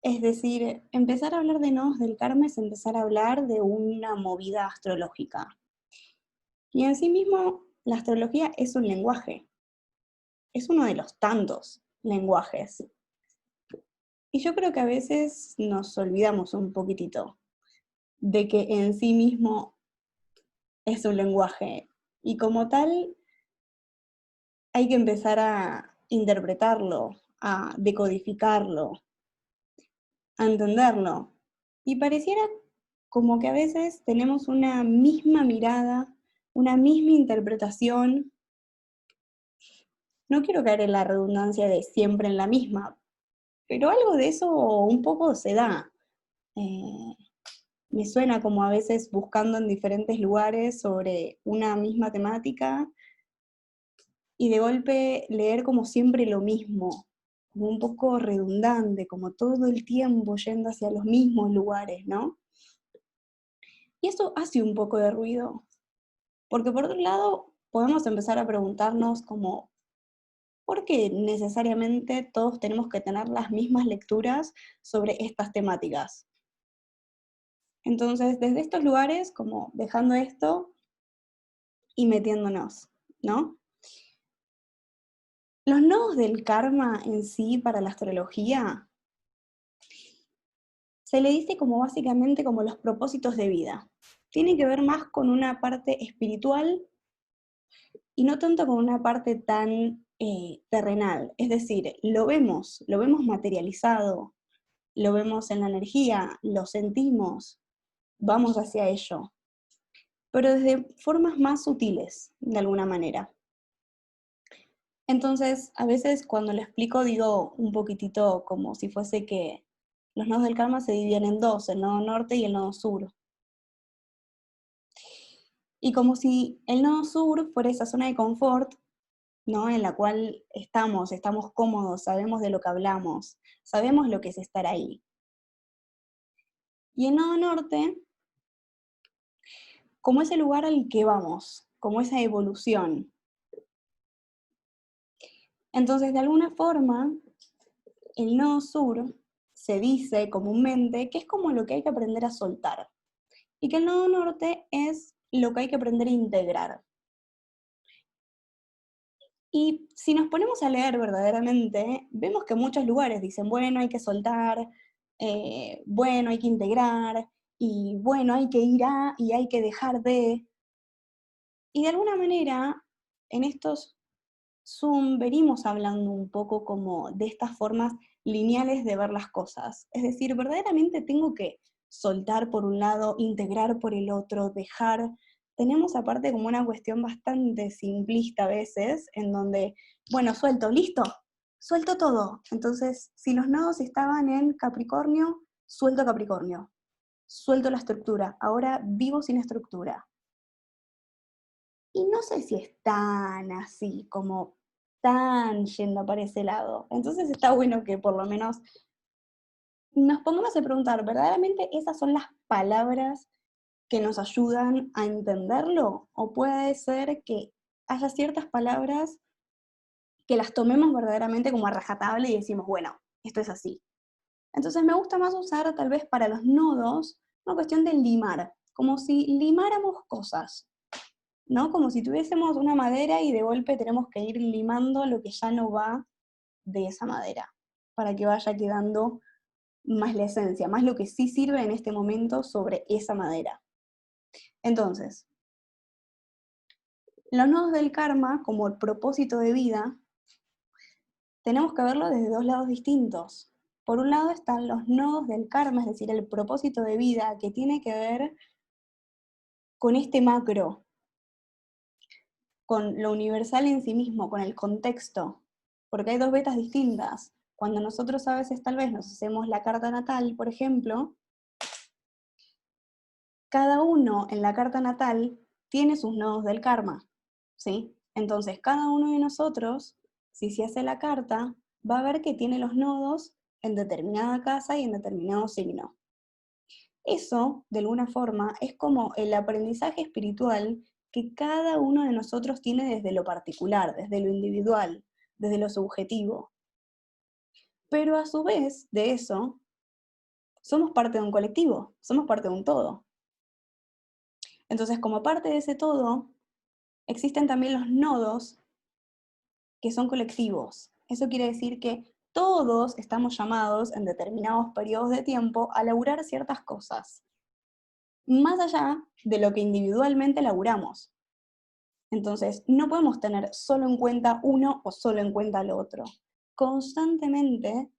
Es decir, empezar a hablar de nodos del karma es empezar a hablar de una movida astrológica. Y en sí mismo, la astrología es un lenguaje, es uno de los tantos lenguajes. Y yo creo que a veces nos olvidamos un poquitito de que en sí mismo es un lenguaje. Y como tal, hay que empezar a interpretarlo, a decodificarlo, a entenderlo. Y pareciera como que a veces tenemos una misma mirada, una misma interpretación. No quiero caer en la redundancia de siempre en la misma, pero algo de eso un poco se da. Eh, Me suena como a veces buscando en diferentes lugares sobre una misma temática y de golpe leer como siempre lo mismo, como un poco redundante, como todo el tiempo yendo hacia los mismos lugares, ¿no? Y eso hace un poco de ruido, porque por otro lado podemos empezar a preguntarnos como, ¿por qué necesariamente todos tenemos que tener las mismas lecturas sobre estas temáticas? Entonces, desde estos lugares, como dejando esto y metiéndonos, ¿no? Los nodos del karma en sí para la astrología se le dice como básicamente como los propósitos de vida. Tiene que ver más con una parte espiritual y no tanto con una parte tan terrenal. Es decir, lo vemos materializado, lo vemos en la energía, lo sentimos, vamos hacia ello, pero desde formas más sutiles, de alguna manera. Entonces, a veces cuando lo explico digo un poquitito como si fuese que los nodos del karma se dividen en dos, el nodo norte y el nodo sur. Y como si el nodo sur fuera esa zona de confort, ¿no? En la cual estamos cómodos, sabemos de lo que hablamos, sabemos lo que es estar ahí. Y el nodo norte, como ese lugar al que vamos, como esa evolución. Entonces, de alguna forma, el nodo sur se dice comúnmente que es como lo que hay que aprender a soltar. Y que el nodo norte es lo que hay que aprender a integrar. Y si nos ponemos a leer verdaderamente, vemos que muchos lugares dicen, bueno, hay que soltar, bueno, hay que integrar, y bueno, hay que ir a, y hay que dejar de. Y de alguna manera, en estos Zoom venimos hablando un poco como de estas formas lineales de ver las cosas. Es decir, verdaderamente tengo que soltar por un lado, integrar por el otro, dejar. Tenemos aparte como una cuestión bastante simplista a veces, en donde, bueno, suelto, listo, suelto todo. Entonces, si los nodos estaban en Capricornio, suelto Capricornio, suelto la estructura, ahora vivo sin estructura. Y no sé si es tan así, como tan yendo para ese lado. Entonces está bueno que por lo menos nos pongamos a preguntar, ¿verdaderamente esas son las palabras que nos ayudan a entenderlo? ¿O puede ser que haya ciertas palabras que las tomemos verdaderamente como a rajatabla y decimos, bueno, esto es así? Entonces me gusta más usar tal vez para los nodos una cuestión de limar, como si limáramos cosas. ¿No? Como si tuviésemos una madera y de golpe tenemos que ir limando lo que ya no va de esa madera, para que vaya quedando más la esencia, más lo que sí sirve en este momento sobre esa madera. Entonces, los nodos del karma, como el propósito de vida, tenemos que verlo desde dos lados distintos. Por un lado están los nodos del karma, es decir, el propósito de vida que tiene que ver con este macro, con lo universal en sí mismo, con el contexto, porque hay dos betas distintas. Cuando nosotros a veces tal vez nos hacemos la carta natal, por ejemplo, cada uno en la carta natal tiene sus nodos del karma, ¿sí? Entonces, cada uno de nosotros, si se hace la carta, va a ver que tiene los nodos en determinada casa y en determinado signo. Eso, de alguna forma, es como el aprendizaje espiritual que cada uno de nosotros tiene desde lo particular, desde lo individual, desde lo subjetivo. Pero a su vez de eso, somos parte de un colectivo, somos parte de un todo. Entonces, como parte de ese todo, existen también los nodos que son colectivos. Eso quiere decir que todos estamos llamados en determinados periodos de tiempo a laburar ciertas cosas, más allá de lo que individualmente laburamos. Entonces, no podemos tener solo en cuenta uno o solo en cuenta el otro. Constantemente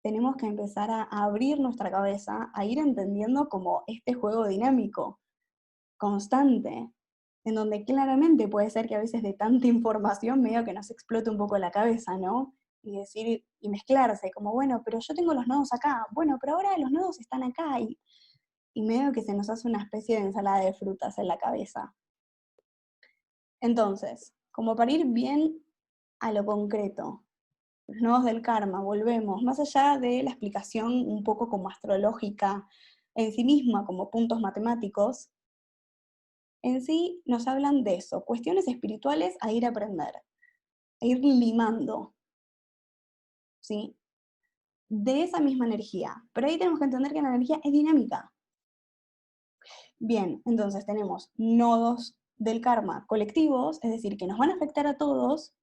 tenemos que empezar a abrir nuestra cabeza, a ir entendiendo como este juego dinámico, constante, en donde claramente puede ser que a veces de tanta información medio que nos explote un poco la cabeza, ¿no? Y decir, y mezclarse, como, bueno, pero yo tengo los nodos acá, bueno, pero ahora los nodos están acá, y medio que se nos hace una especie de ensalada de frutas en la cabeza. Entonces, como para ir bien a lo concreto, los nodos del karma, volvemos, más allá de la explicación un poco como astrológica en sí misma, como puntos matemáticos, en sí nos hablan de eso, cuestiones espirituales a ir a aprender, a ir limando, ¿sí? De esa misma energía. Pero ahí tenemos que entender que la energía es dinámica. Bien, entonces tenemos nodos del karma colectivos, es decir, que nos van a afectar a todos,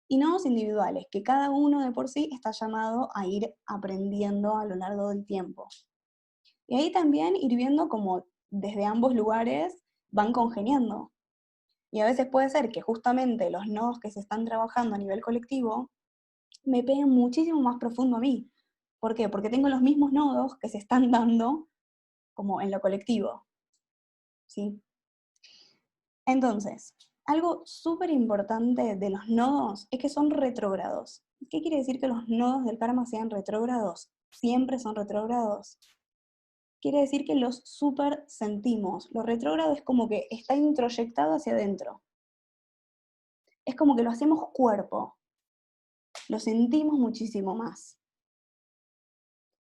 y nodos individuales, que cada uno de por sí está llamado a ir aprendiendo a lo largo del tiempo. Y ahí también ir viendo cómo desde ambos lugares van congeniando. Y a veces puede ser que justamente los nodos que se están trabajando a nivel colectivo me peguen muchísimo más profundo a mí. ¿Por qué? Porque tengo los mismos nodos que se están dando como en lo colectivo, ¿sí? Entonces, algo súper importante de los nodos es que son retrógrados. ¿Qué quiere decir que los nodos del karma sean retrógrados? Siempre son retrógrados. Quiere decir que los super sentimos. Lo retrógrado es como que está introyectado hacia adentro. Es como que lo hacemos cuerpo. Lo sentimos muchísimo más.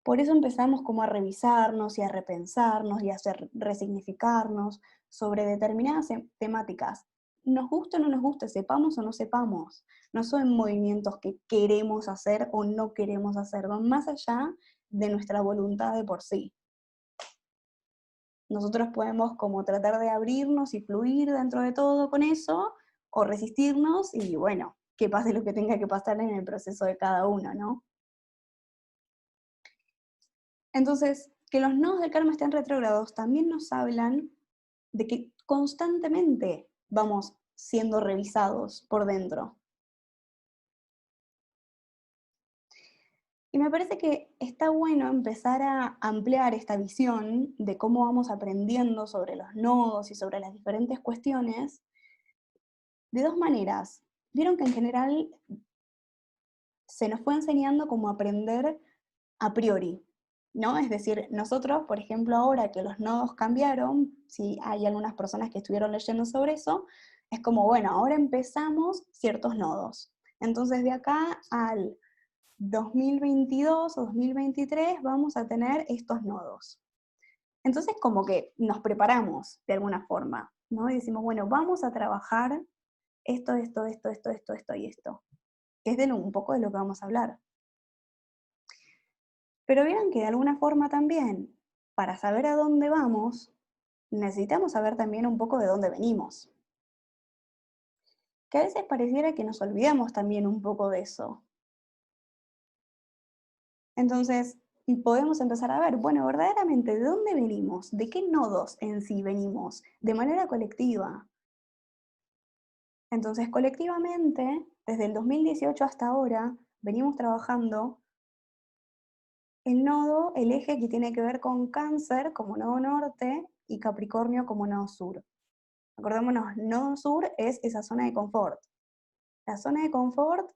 Por eso empezamos como a revisarnos y a repensarnos y a resignificarnos sobre determinadas temáticas. Nos guste o no nos guste, sepamos o no sepamos. No son movimientos que queremos hacer o no queremos hacer, van más allá de nuestra voluntad de por sí. Nosotros podemos como tratar de abrirnos y fluir dentro de todo con eso, o resistirnos y bueno, que pase lo que tenga que pasar en el proceso de cada uno, ¿no? Entonces, que los nodos del karma estén retrógrados también nos hablan de que constantemente vamos siendo revisados por dentro. Y me parece que está bueno empezar a ampliar esta visión de cómo vamos aprendiendo sobre los nodos y sobre las diferentes cuestiones de dos maneras. Vieron que en general se nos fue enseñando cómo aprender a priori, ¿no? Es decir, nosotros, por ejemplo, ahora que los nodos cambiaron, si hay algunas personas que estuvieron leyendo sobre eso, es como, bueno, ahora empezamos ciertos nodos. Entonces, de acá al 2022 o 2023 vamos a tener estos nodos. Entonces, como que nos preparamos de alguna forma, ¿no? Y decimos, bueno, vamos a trabajar esto y esto, que es de un poco de lo que vamos a hablar. Pero vieron que de alguna forma también, para saber a dónde vamos, necesitamos saber también un poco de dónde venimos. Que a veces pareciera que nos olvidamos también un poco de eso. Entonces, podemos empezar a ver, bueno, verdaderamente, ¿de dónde venimos? ¿De qué nodos en sí venimos? De manera colectiva. Entonces, colectivamente, desde el 2018 hasta ahora, venimos trabajando el nodo, el eje que tiene que ver con Cáncer como nodo norte y Capricornio como nodo sur. Acordémonos, nodo sur es esa zona de confort. La zona de confort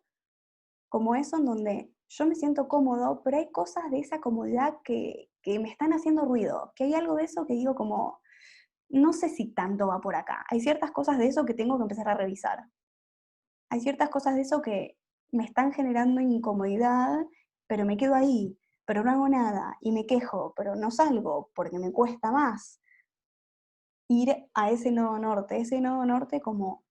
como eso en donde yo me siento cómodo, pero hay cosas de esa comodidad que me están haciendo ruido, que hay algo de eso que digo como, no sé si tanto va por acá. Hay ciertas cosas de eso que tengo que empezar a revisar. Hay ciertas cosas de eso que me están generando incomodidad, pero me quedo ahí, pero no hago nada, y me quejo, pero no salgo porque me cuesta más ir a ese nodo norte como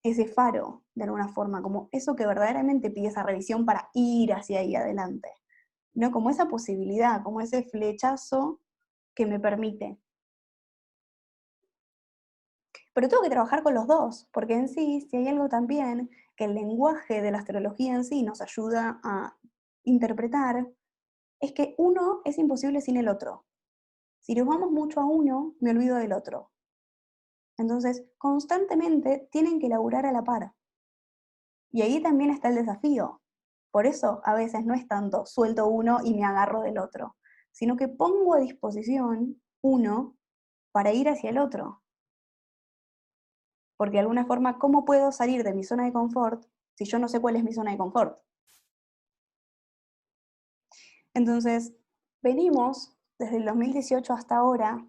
ese faro, de alguna forma, como eso que verdaderamente pide esa revisión para ir hacia ahí adelante. ¿no? Como esa posibilidad, como ese flechazo que me permite. Pero tengo que trabajar con los dos, porque en sí, si hay algo también que el lenguaje de la astrología en sí nos ayuda a interpretar, es que uno es imposible sin el otro. Si nos vamos mucho a uno, me olvido del otro. Entonces, constantemente tienen que laburar a la par. Y ahí también está el desafío. Por eso a veces no es tanto suelto uno y me agarro del otro, sino que pongo a disposición uno para ir hacia el otro. Porque de alguna forma, ¿cómo puedo salir de mi zona de confort si yo no sé cuál es mi zona de confort? Entonces, venimos desde el 2018 hasta ahora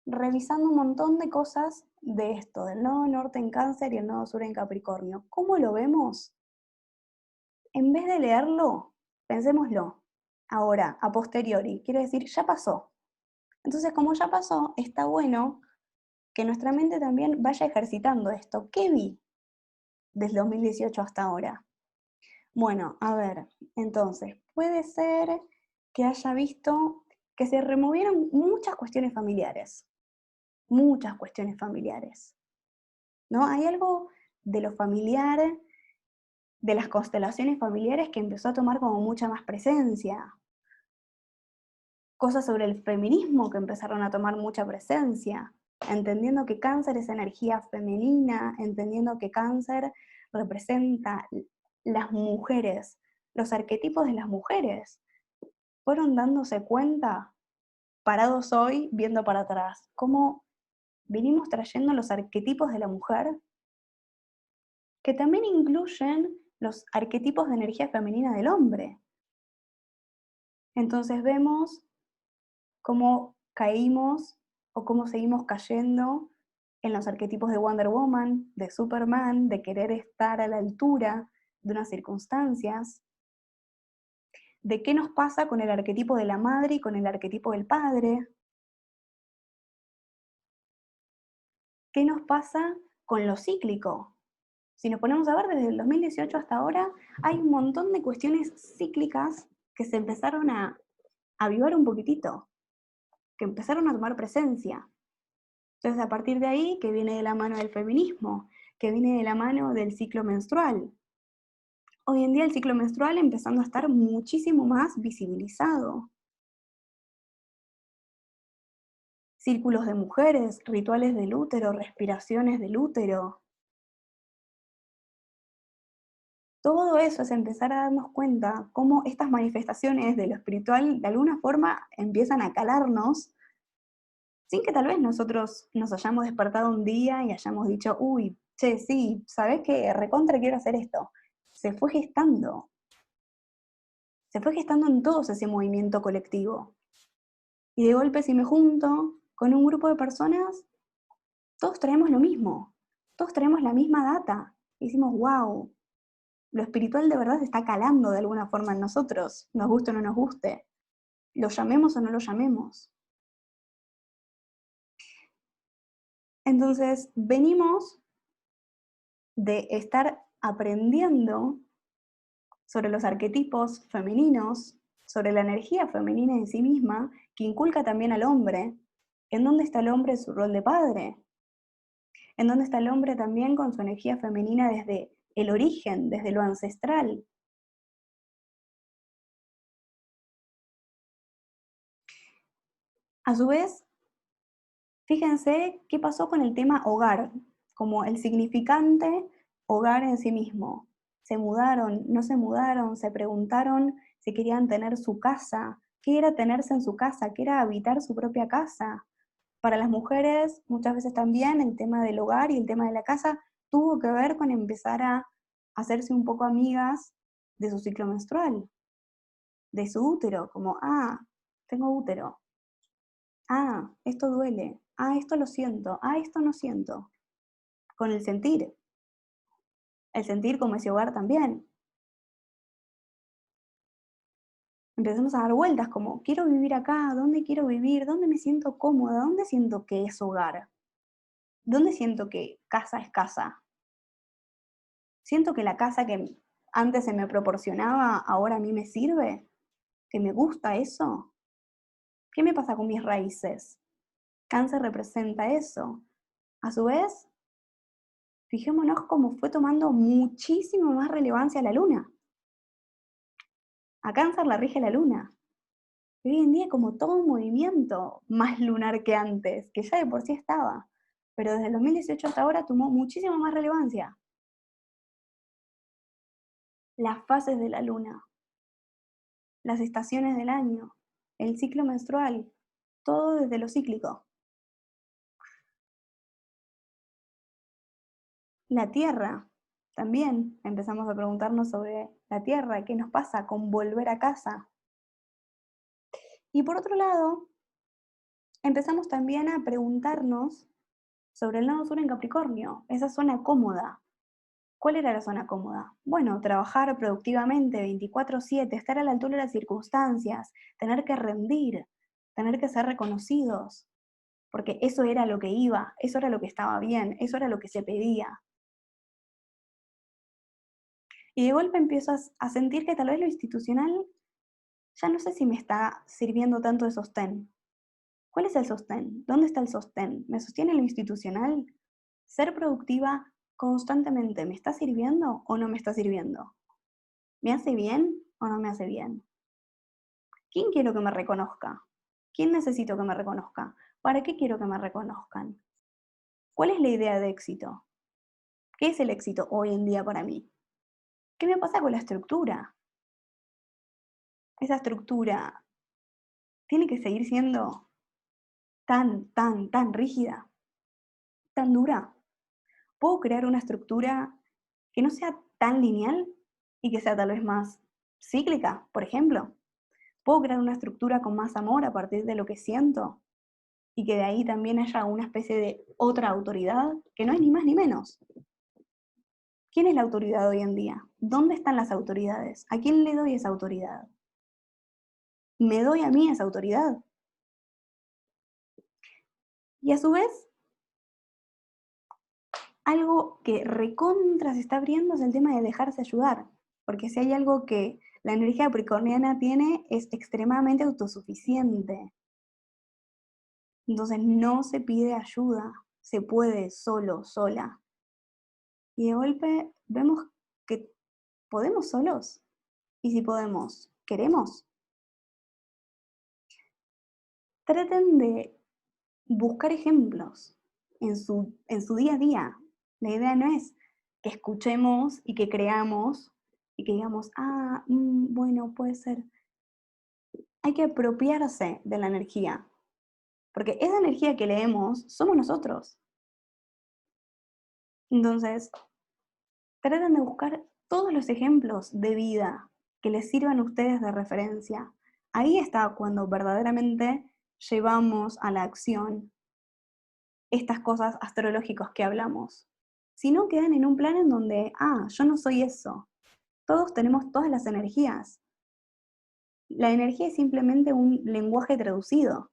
revisando un montón de cosas de esto, del nodo norte en Cáncer y el nodo sur en Capricornio. ¿Cómo lo vemos? En vez de leerlo, pensémoslo. Ahora, a posteriori, quiere decir, ya pasó. Entonces, como ya pasó, está bueno que nuestra mente también vaya ejercitando esto. ¿Qué vi desde 2018 hasta ahora? Bueno, a ver, entonces, puede ser que haya visto que se removieron muchas cuestiones familiares, ¿no? Hay algo de lo familiar, de las constelaciones familiares que empezó a tomar como mucha más presencia. Cosas sobre el feminismo que empezaron a tomar mucha presencia, entendiendo que Cáncer es energía femenina, entendiendo que Cáncer representa las mujeres, los arquetipos de las mujeres. Fueron dándose cuenta, parados hoy, viendo para atrás, cómo venimos trayendo los arquetipos de la mujer, que también incluyen los arquetipos de energía femenina del hombre. Entonces vemos cómo caímos o cómo seguimos cayendo en los arquetipos de Wonder Woman, de Superman, de querer estar a la altura de unas circunstancias, de qué nos pasa con el arquetipo de la madre y con el arquetipo del padre, qué nos pasa con lo cíclico. Si nos ponemos a ver desde el 2018 hasta ahora, hay un montón de cuestiones cíclicas que se empezaron a avivar un poquitito, que empezaron a tomar presencia. Entonces, a partir de ahí, que viene de la mano del feminismo, que viene de la mano del ciclo menstrual. Hoy en día el ciclo menstrual empezando a estar muchísimo más visibilizado. Círculos de mujeres, rituales del útero, respiraciones del útero. Todo eso es empezar a darnos cuenta cómo estas manifestaciones de lo espiritual de alguna forma empiezan a calarnos sin que tal vez nosotros nos hayamos despertado un día y hayamos dicho, uy, che, sí, ¿sabés qué? Recontra quiero hacer esto. Se fue gestando. Se fue gestando en todos ese movimiento colectivo. Y de golpe si me junto con un grupo de personas, todos traemos lo mismo. Todos traemos la misma data. Y decimos, wow, lo espiritual de verdad se está calando de alguna forma en nosotros, nos guste o no nos guste. Lo llamemos o no lo llamemos. Entonces, venimos de estar aprendiendo sobre los arquetipos femeninos, sobre la energía femenina en sí misma, que inculca también al hombre, en dónde está el hombre en su rol de padre, en dónde está el hombre también con su energía femenina desde el origen, desde lo ancestral. A su vez, fíjense qué pasó con el tema hogar, como el significante hogar en sí mismo. Se mudaron, no se mudaron, se preguntaron si querían tener su casa, qué era tenerse en su casa, qué era habitar su propia casa. Para las mujeres, muchas veces también el tema del hogar y el tema de la casa tuvo que ver con empezar a hacerse un poco amigas de su ciclo menstrual, de su útero, como, tengo útero, esto duele, esto lo siento, esto no siento, con el sentir como ese hogar también. Empezamos a dar vueltas como, quiero vivir acá, ¿dónde quiero vivir? ¿Dónde me siento cómoda? ¿Dónde siento que es hogar? ¿Dónde siento que casa es casa? ¿Siento que la casa que antes se me proporcionaba ahora a mí me sirve? ¿Que me gusta eso? ¿Qué me pasa con mis raíces? Cáncer representa eso. A su vez, fijémonos cómo fue tomando muchísimo más relevancia la luna. A Cáncer la rige la luna. Y hoy en día como todo un movimiento más lunar que antes, que ya de por sí estaba, pero desde el 2018 hasta ahora tomó muchísima más relevancia. Las fases de la luna, las estaciones del año, el ciclo menstrual, todo desde lo cíclico. La Tierra, también empezamos a preguntarnos sobre la Tierra, qué nos pasa con volver a casa. Y por otro lado, empezamos también a preguntarnos sobre el nodo sur en Capricornio, esa zona cómoda. ¿Cuál era la zona cómoda? Bueno, trabajar productivamente 24/7, estar a la altura de las circunstancias, tener que rendir, tener que ser reconocidos, porque eso era lo que iba, eso era lo que estaba bien, eso era lo que se pedía. Y de golpe empiezo a sentir que tal vez lo institucional ya no sé si me está sirviendo tanto de sostén. ¿Cuál es el sostén? ¿Dónde está el sostén? ¿Me sostiene lo institucional? ¿Ser productiva constantemente me está sirviendo o no me está sirviendo? ¿Me hace bien o no me hace bien? ¿Quién quiero que me reconozca? ¿Quién necesito que me reconozca? ¿Para qué quiero que me reconozcan? ¿Cuál es la idea de éxito? ¿Qué es el éxito hoy en día para mí? ¿Qué me pasa con la estructura? Esa estructura tiene que seguir siendo tan rígida, tan dura. ¿Puedo crear una estructura que no sea tan lineal y que sea tal vez más cíclica, por ejemplo? ¿Puedo crear una estructura con más amor a partir de lo que siento? Y que de ahí también haya una especie de otra autoridad, que no es ni más ni menos. ¿Quién es la autoridad hoy en día? ¿Dónde están las autoridades? ¿A quién le doy esa autoridad? ¿Me doy a mí esa autoridad? Y a su vez, algo que recontra se está abriendo es el tema de dejarse ayudar, porque si hay algo que la energía capricorniana tiene es extremadamente autosuficiente. Entonces no se pide ayuda, se puede solo, sola. Y de golpe vemos que podemos solos. Y si podemos, queremos. Traten de buscar ejemplos en su día a día. La idea no es que escuchemos y que creamos y que digamos, bueno, puede ser. Hay que apropiarse de la energía, porque esa energía que leemos somos nosotros. Entonces, traten de buscar todos los ejemplos de vida que les sirvan a ustedes de referencia. Ahí está cuando verdaderamente llevamos a la acción estas cosas astrológicas que hablamos. Si no, quedan en un plano en donde, yo no soy eso. Todos tenemos todas las energías. La energía es simplemente un lenguaje traducido.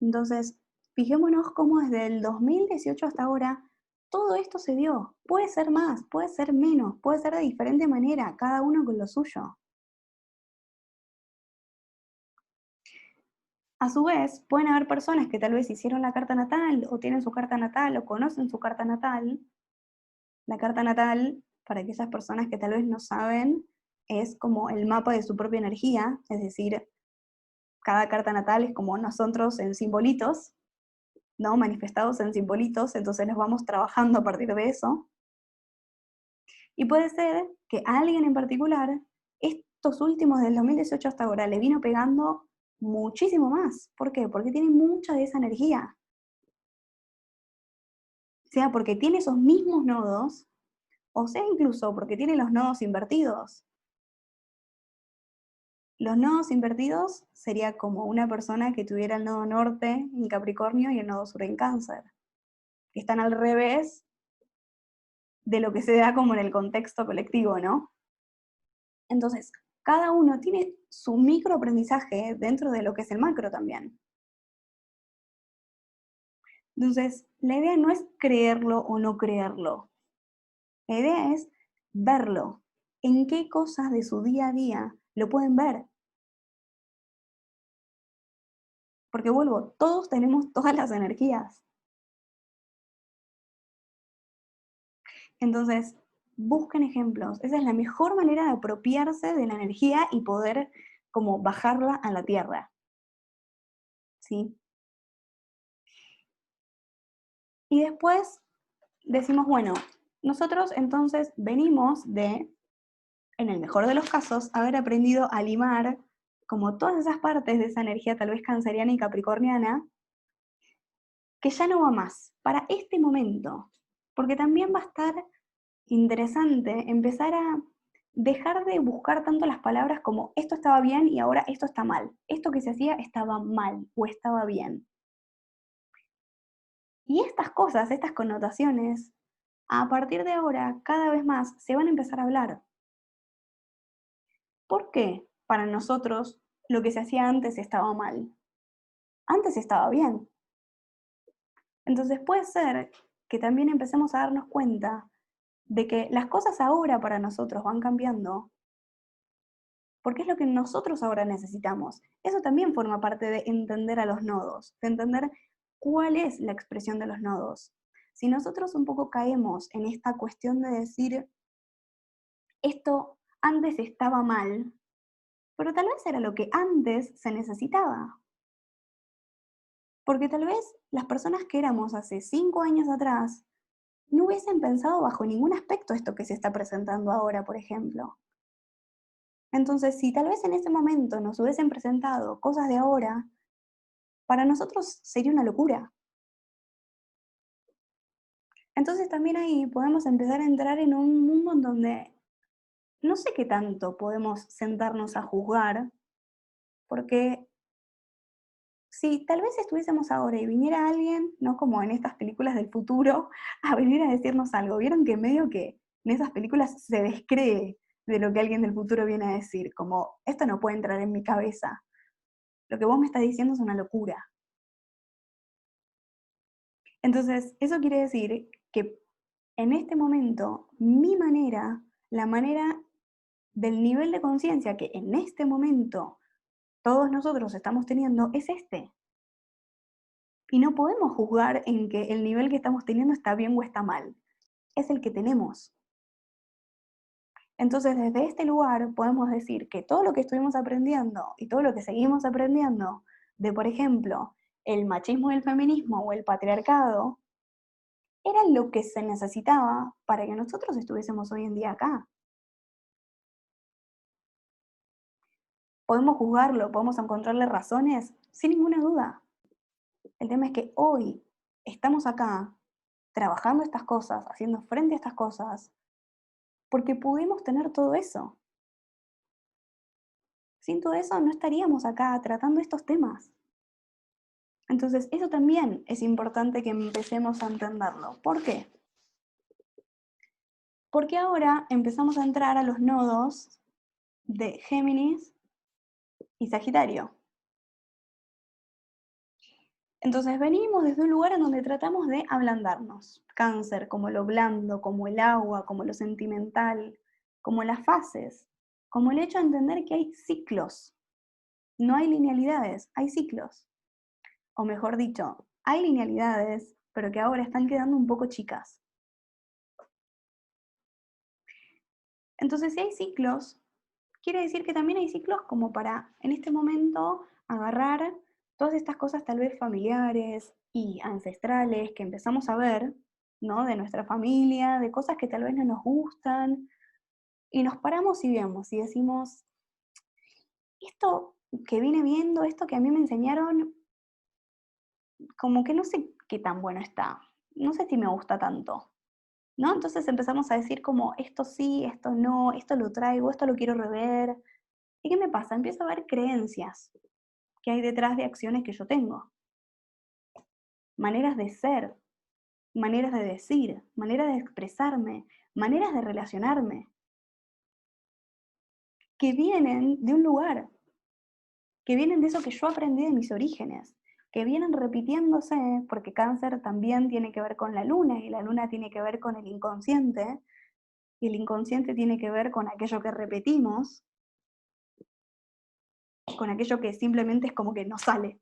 Entonces, fijémonos cómo desde el 2018 hasta ahora todo esto se dio. Puede ser más, puede ser menos, puede ser de diferente manera, cada uno con lo suyo. A su vez, pueden haber personas que tal vez hicieron la carta natal o tienen su carta natal o conocen su carta natal. La carta natal, para aquellas personas que tal vez no saben, es como el mapa de su propia energía, es decir, cada carta natal es como nosotros en simbolitos, ¿no? Manifestados en simbolitos, entonces los vamos trabajando a partir de eso. Y puede ser que a alguien en particular, estos últimos del 2018 hasta ahora, le vino pegando muchísimo más. ¿Por qué? Porque tiene mucha de esa energía. Sea porque tiene esos mismos nodos, o sea incluso porque tiene los nodos invertidos. Los nodos invertidos sería como una persona que tuviera el nodo norte en Capricornio y el nodo sur en Cáncer, que están al revés de lo que se da como en el contexto colectivo, ¿no? Entonces, cada uno tiene su microaprendizaje dentro de lo que es el macro también. Entonces, la idea no es creerlo o no creerlo. La idea es verlo. En qué cosas de su día a día lo pueden ver. Porque vuelvo, todos tenemos todas las energías. Entonces, busquen ejemplos. Esa es la mejor manera de apropiarse de la energía y poder como bajarla a la tierra, ¿sí? Y después decimos, bueno, nosotros entonces venimos de, en el mejor de los casos, haber aprendido a limar como todas esas partes de esa energía tal vez canceriana y capricorniana, que ya no va más, para este momento. Porque también va a estar interesante empezar a dejar de buscar tanto las palabras como esto estaba bien y ahora esto está mal. Esto que se hacía estaba mal o estaba bien. Y estas cosas, estas connotaciones, a partir de ahora, cada vez más se van a empezar a hablar. ¿Por qué para nosotros lo que se hacía antes estaba mal? Antes estaba bien. Entonces puede ser que también empecemos a darnos cuenta de que las cosas ahora para nosotros van cambiando porque es lo que nosotros ahora necesitamos. Eso también forma parte de entender a los nodos, de entender cuál es la expresión de los nodos. Si nosotros un poco caemos en esta cuestión de decir, esto antes estaba mal, pero tal vez era lo que antes se necesitaba. Porque tal vez las personas que éramos hace 5 años atrás no hubiesen pensado bajo ningún aspecto esto que se está presentando ahora, por ejemplo. Entonces, si tal vez en ese momento nos hubiesen presentado cosas de ahora, para nosotros sería una locura. Entonces también ahí podemos empezar a entrar en un mundo en donde no sé qué tanto podemos sentarnos a juzgar, porque si tal vez estuviésemos ahora y viniera alguien, no como en estas películas del futuro, a venir a decirnos algo, vieron que medio que en esas películas se descree de lo que alguien del futuro viene a decir, como esto no puede entrar en mi cabeza, lo que vos me estás diciendo es una locura. Entonces, eso quiere decir que en este momento, mi manera, la manera del nivel de conciencia que en este momento todos nosotros estamos teniendo es este. Y no podemos juzgar en que el nivel que estamos teniendo está bien o está mal. Es el que tenemos. Entonces, desde este lugar podemos decir que todo lo que estuvimos aprendiendo y todo lo que seguimos aprendiendo de, por ejemplo, el machismo y el feminismo o el patriarcado, era lo que se necesitaba para que nosotros estuviésemos hoy en día acá. Podemos juzgarlo, podemos encontrarle razones, sin ninguna duda. El tema es que hoy estamos acá trabajando estas cosas, haciendo frente a estas cosas, porque pudimos tener todo eso. Sin todo eso no estaríamos acá tratando estos temas. Entonces, eso también es importante que empecemos a entenderlo. ¿Por qué? Porque ahora empezamos a entrar a los nodos de Géminis y Sagitario. Entonces venimos desde un lugar en donde tratamos de ablandarnos. Cáncer, como lo blando, como el agua, como lo sentimental, como las fases, como el hecho de entender que hay ciclos. No hay linealidades, hay ciclos. O mejor dicho, hay linealidades, pero que ahora están quedando un poco chicas. Entonces, si hay ciclos, quiere decir que también hay ciclos como para, en este momento, agarrar todas estas cosas tal vez familiares y ancestrales que empezamos a ver, ¿no? De nuestra familia, de cosas que tal vez no nos gustan, y nos paramos y vemos y decimos, esto que vine viendo, esto que a mí me enseñaron, como que no sé qué tan bueno está, no sé si me gusta tanto, ¿no? Entonces empezamos a decir como, esto sí, esto no, esto lo traigo, esto lo quiero rever. ¿Y qué me pasa? Empiezo a ver creencias que hay detrás de acciones que yo tengo, maneras de ser, maneras de decir, maneras de expresarme, maneras de relacionarme, que vienen de un lugar, que vienen de eso que yo aprendí de mis orígenes, que vienen repitiéndose, porque cáncer también tiene que ver con la luna, y la luna tiene que ver con el inconsciente, y el inconsciente tiene que ver con aquello que repetimos, con aquello que simplemente es como que nos sale.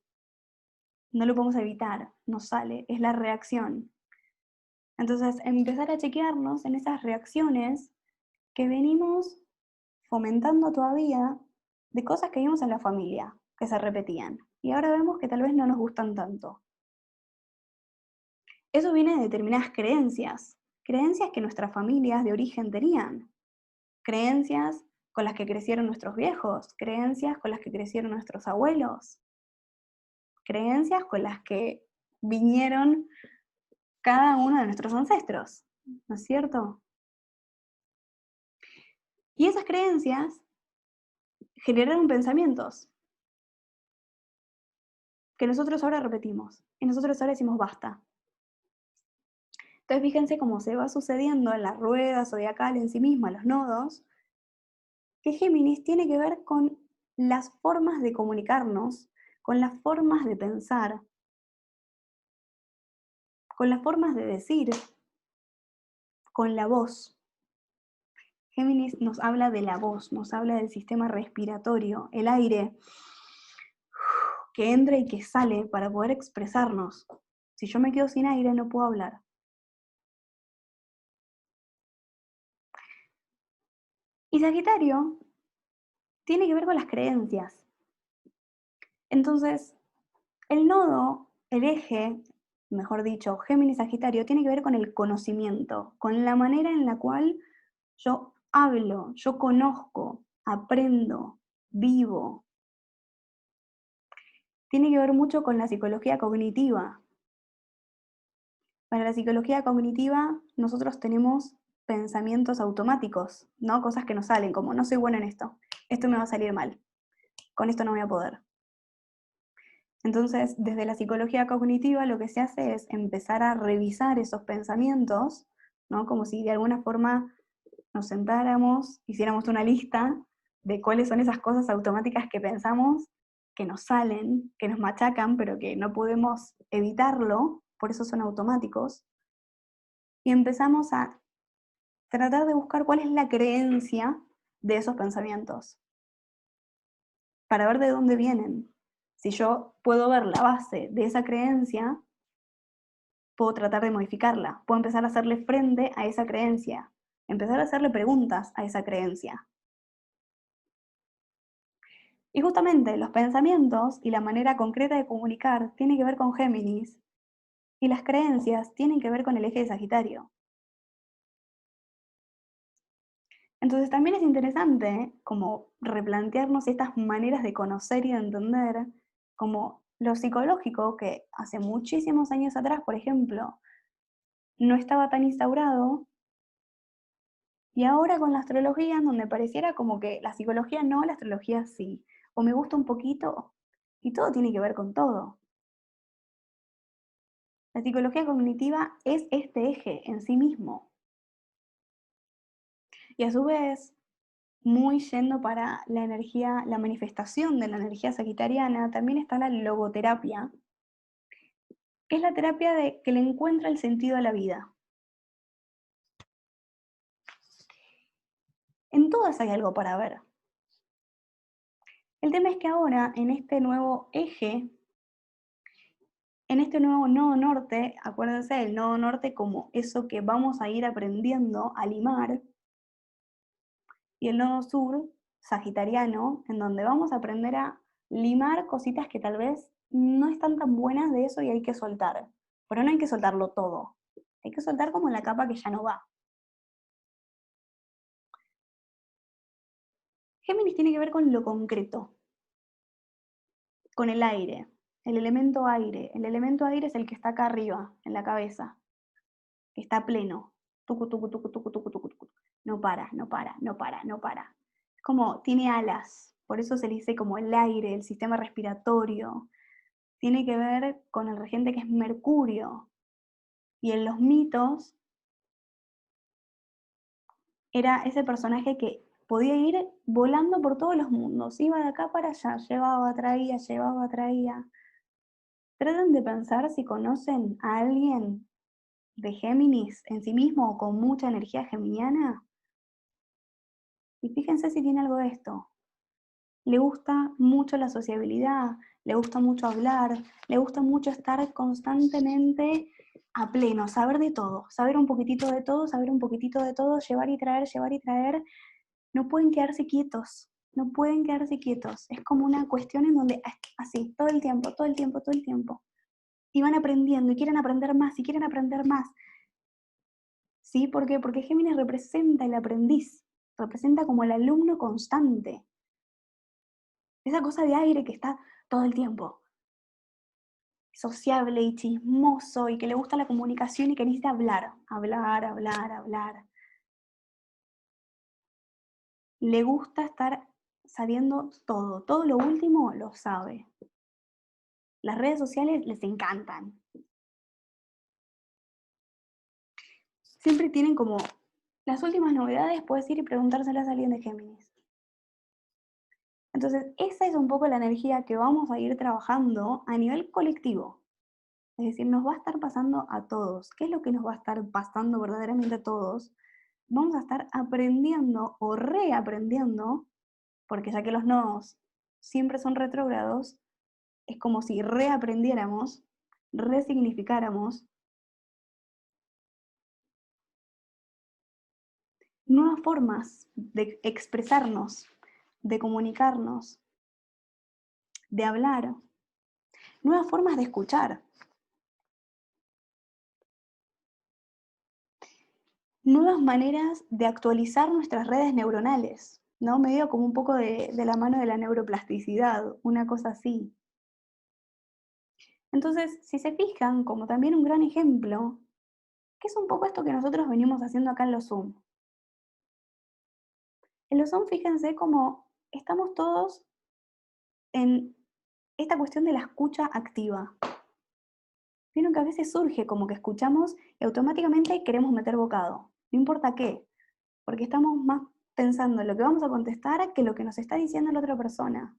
No lo podemos evitar, nos sale, es la reacción. Entonces, empezar a chequearnos en esas reacciones que venimos fomentando todavía de cosas que vimos en la familia, que se repetían. Y ahora vemos que tal vez no nos gustan tanto. Eso viene de determinadas creencias, creencias que nuestras familias de origen tenían, creencias con las que crecieron nuestros viejos, creencias con las que crecieron nuestros abuelos, creencias con las que vinieron cada uno de nuestros ancestros, ¿no es cierto? Y esas creencias generaron pensamientos que nosotros ahora repetimos, y nosotros ahora decimos basta. Entonces fíjense cómo se va sucediendo en la rueda zodiacal en sí misma, los nodos, que Géminis tiene que ver con las formas de comunicarnos, con las formas de pensar, con las formas de decir, con la voz. Géminis nos habla de la voz, nos habla del sistema respiratorio, el aire que entra y que sale para poder expresarnos. Si yo me quedo sin aire, no puedo hablar. Y Sagitario tiene que ver con las creencias. Entonces, el nodo, el eje, mejor dicho, Géminis-Sagitario, tiene que ver con el conocimiento, con la manera en la cual yo hablo, yo conozco, aprendo, vivo. Tiene que ver mucho con la psicología cognitiva. Para la psicología cognitiva, nosotros tenemos pensamientos automáticos, ¿no? Cosas que nos salen, como no soy bueno en esto me va a salir mal, con esto no voy a poder. Entonces, desde la psicología cognitiva lo que se hace es empezar a revisar esos pensamientos, ¿no? Como si de alguna forma nos sentáramos, hiciéramos una lista de cuáles son esas cosas automáticas que pensamos, que nos salen, que nos machacan, pero que no podemos evitarlo, por eso son automáticos, y empezamos a tratar de buscar cuál es la creencia de esos pensamientos, para ver de dónde vienen. Si yo puedo ver la base de esa creencia, puedo tratar de modificarla, puedo empezar a hacerle frente a esa creencia, empezar a hacerle preguntas a esa creencia. Y justamente los pensamientos y la manera concreta de comunicar tiene que ver con Géminis, y las creencias tienen que ver con el eje de Sagitario. Entonces también es interesante como replantearnos estas maneras de conocer y de entender, como lo psicológico, que hace muchísimos años atrás, por ejemplo, no estaba tan instaurado, y ahora con la astrología, en donde pareciera como que la psicología no, la astrología sí, o me gusta un poquito, y todo tiene que ver con todo. La psicología cognitiva es este eje en sí mismo, y a su vez, muy yendo para la energía, la manifestación de la energía sagitariana, también está la logoterapia, que es la terapia de que le encuentra el sentido a la vida. En todas hay algo para ver. El tema es que ahora, en este nuevo eje, en este nuevo nodo norte, acuérdense del nodo norte como eso que vamos a ir aprendiendo a limar, y el nodo sur, sagitariano, en donde vamos a aprender a limar cositas que tal vez no están tan buenas de eso y hay que soltar. Pero no hay que soltarlo todo. Hay que soltar como la capa que ya no va. Géminis tiene que ver con lo concreto, con el aire, el elemento aire. El elemento aire es el que está acá arriba, en la cabeza, que está pleno. Tucu, tucu, tucu, tucu, tucu, tucu, tucu. No para, no para, no para, no para. Es como, tiene alas, por eso se le dice como el aire, el sistema respiratorio. Tiene que ver con el regente que es Mercurio. Y en los mitos era ese personaje que podía ir volando por todos los mundos. Iba de acá para allá, llevaba, traía, llevaba, traía. Traten de pensar si conocen a alguien de Géminis en sí mismo o con mucha energía geminiana. Y fíjense si tiene algo de esto. le gusta mucho la sociabilidad, le gusta mucho hablar, le gusta mucho estar constantemente a pleno, saber de todo, saber un poquitito de todo, saber un poquitito de todo, llevar y traer, llevar y traer. No pueden quedarse quietos, no pueden quedarse quietos. Es como una cuestión en donde así, todo el tiempo, todo el tiempo, todo el tiempo. Y van aprendiendo y quieren aprender más y quieren aprender más. ¿Sí? ¿Por qué? Porque Géminis representa el aprendiz, representa como el alumno constante. Esa cosa de aire que está todo el tiempo, sociable y chismoso y que le gusta la comunicación y que necesita hablar, hablar, hablar, hablar. Le gusta estar sabiendo todo, todo lo último lo sabe. Las redes sociales les encantan. Siempre tienen como las últimas novedades, puedes ir y preguntárselas a alguien de Géminis. Entonces, esa es un poco la energía que vamos a ir trabajando a nivel colectivo. Es decir, nos va a estar pasando a todos. ¿Qué es lo que nos va a estar pasando verdaderamente a todos? Vamos a estar aprendiendo o reaprendiendo, porque ya que los nodos siempre son retrógrados, es como si reaprendiéramos, resignificáramos nuevas formas de expresarnos, de comunicarnos, de hablar, nuevas formas de escuchar, nuevas maneras de actualizar nuestras redes neuronales, ¿no? Medio como un poco de la mano de la neuroplasticidad, una cosa así. Entonces, si se fijan, como también un gran ejemplo, que es un poco esto que nosotros venimos haciendo acá en los Zoom. En los Zoom, fíjense cómo estamos todos en esta cuestión de la escucha activa. Vieron que a veces surge como que escuchamos y automáticamente queremos meter bocado, no importa qué, porque estamos más pensando en lo que vamos a contestar que lo que nos está diciendo la otra persona.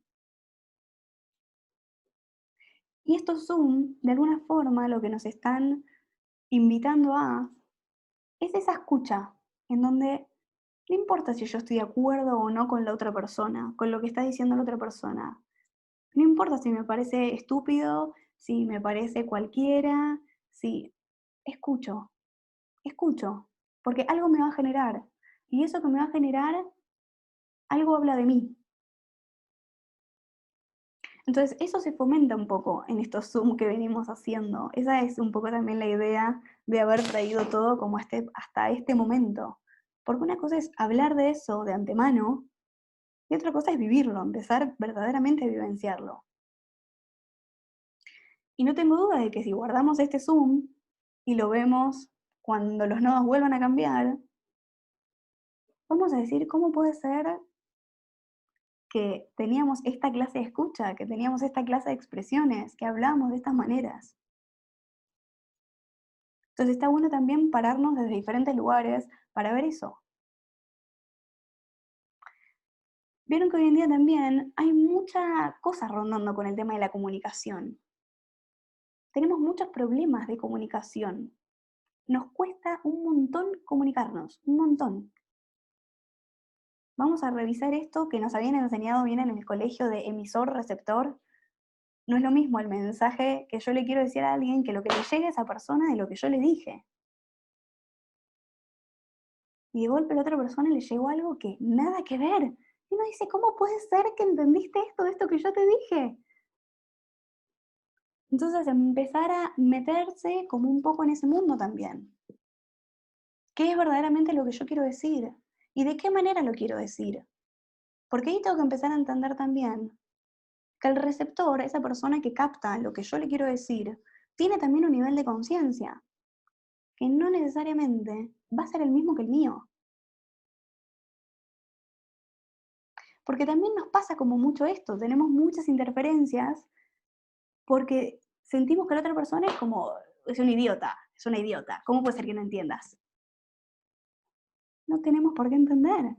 Y estos Zoom, de alguna forma, lo que nos están invitando a es esa escucha, en donde no importa si yo estoy de acuerdo o no con la otra persona, con lo que está diciendo la otra persona. No importa si me parece estúpido, si me parece cualquiera, si escucho, escucho, porque algo me va a generar. Y eso que me va a generar, algo habla de mí. Entonces, eso se fomenta un poco en estos Zoom que venimos haciendo. Esa es un poco también la idea de haber traído todo como hasta este momento. Porque una cosa es hablar de eso de antemano y otra cosa es vivirlo, empezar verdaderamente a vivenciarlo. Y no tengo duda de que si guardamos este Zoom y lo vemos cuando los nodos vuelvan a cambiar, vamos a decir cómo puede ser que teníamos esta clase de escucha, que teníamos esta clase de expresiones, que hablamos de estas maneras. Entonces está bueno también pararnos desde diferentes lugares para ver eso. Vieron que hoy en día también hay mucha cosa rondando con el tema de la comunicación. Tenemos muchos problemas de comunicación. Nos cuesta un montón comunicarnos, un montón. Vamos a revisar esto que nos habían enseñado bien en el colegio de emisor-receptor. No es lo mismo el mensaje que yo le quiero decir a alguien que lo que le llegue a esa persona de lo que yo le dije. Y de golpe a la otra persona le llegó algo que nada que ver. Y uno dice, ¿cómo puede ser que entendiste esto de esto que yo te dije? Entonces empezar a meterse como un poco en ese mundo también. ¿Qué es verdaderamente lo que yo quiero decir? ¿Y de qué manera lo quiero decir? Porque ahí tengo que empezar a entender también que el receptor, esa persona que capta lo que yo le quiero decir, tiene también un nivel de conciencia, que no necesariamente va a ser el mismo que el mío. Porque también nos pasa como mucho esto, tenemos muchas interferencias porque sentimos que la otra persona es como, es un idiota, es una idiota. ¿Cómo puede ser que no entiendas? No tenemos por qué entender.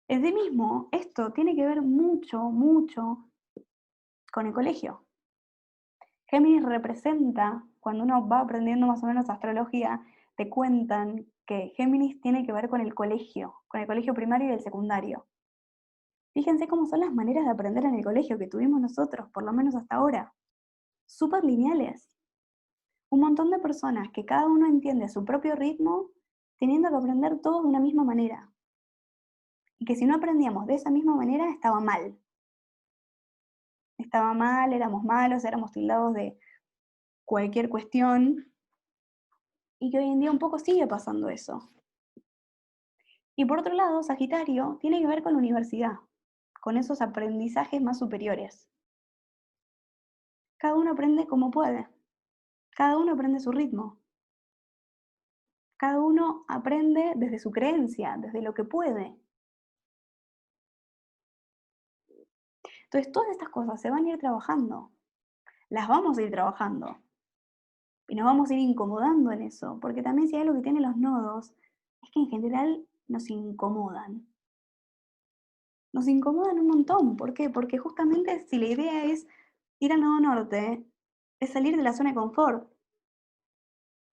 Es de mismo, esto tiene que ver mucho, mucho con el colegio. Géminis representa, cuando uno va aprendiendo más o menos astrología, te cuentan que Géminis tiene que ver con el colegio primario y el secundario. Fíjense cómo son las maneras de aprender en el colegio que tuvimos nosotros, por lo menos hasta ahora. Súper lineales. Un montón de personas que cada uno entiende a su propio ritmo, teniendo que aprender todo de una misma manera. Y que si no aprendíamos de esa misma manera, estaba mal. Estaba mal, éramos malos, éramos tildados de cualquier cuestión. Y que hoy en día un poco sigue pasando eso. Y por otro lado, Sagitario tiene que ver con la universidad, con esos aprendizajes más superiores. Cada uno aprende como puede, cada uno aprende a su ritmo, cada uno aprende desde su creencia, desde lo que puede. Entonces, todas estas cosas se van a ir trabajando, las vamos a ir trabajando y nos vamos a ir incomodando en eso, porque también si hay algo que tienen los nodos, es que en general nos incomodan. Nos incomodan un montón. ¿Por qué? Porque justamente si la idea es ir al nodo norte, es salir de la zona de confort.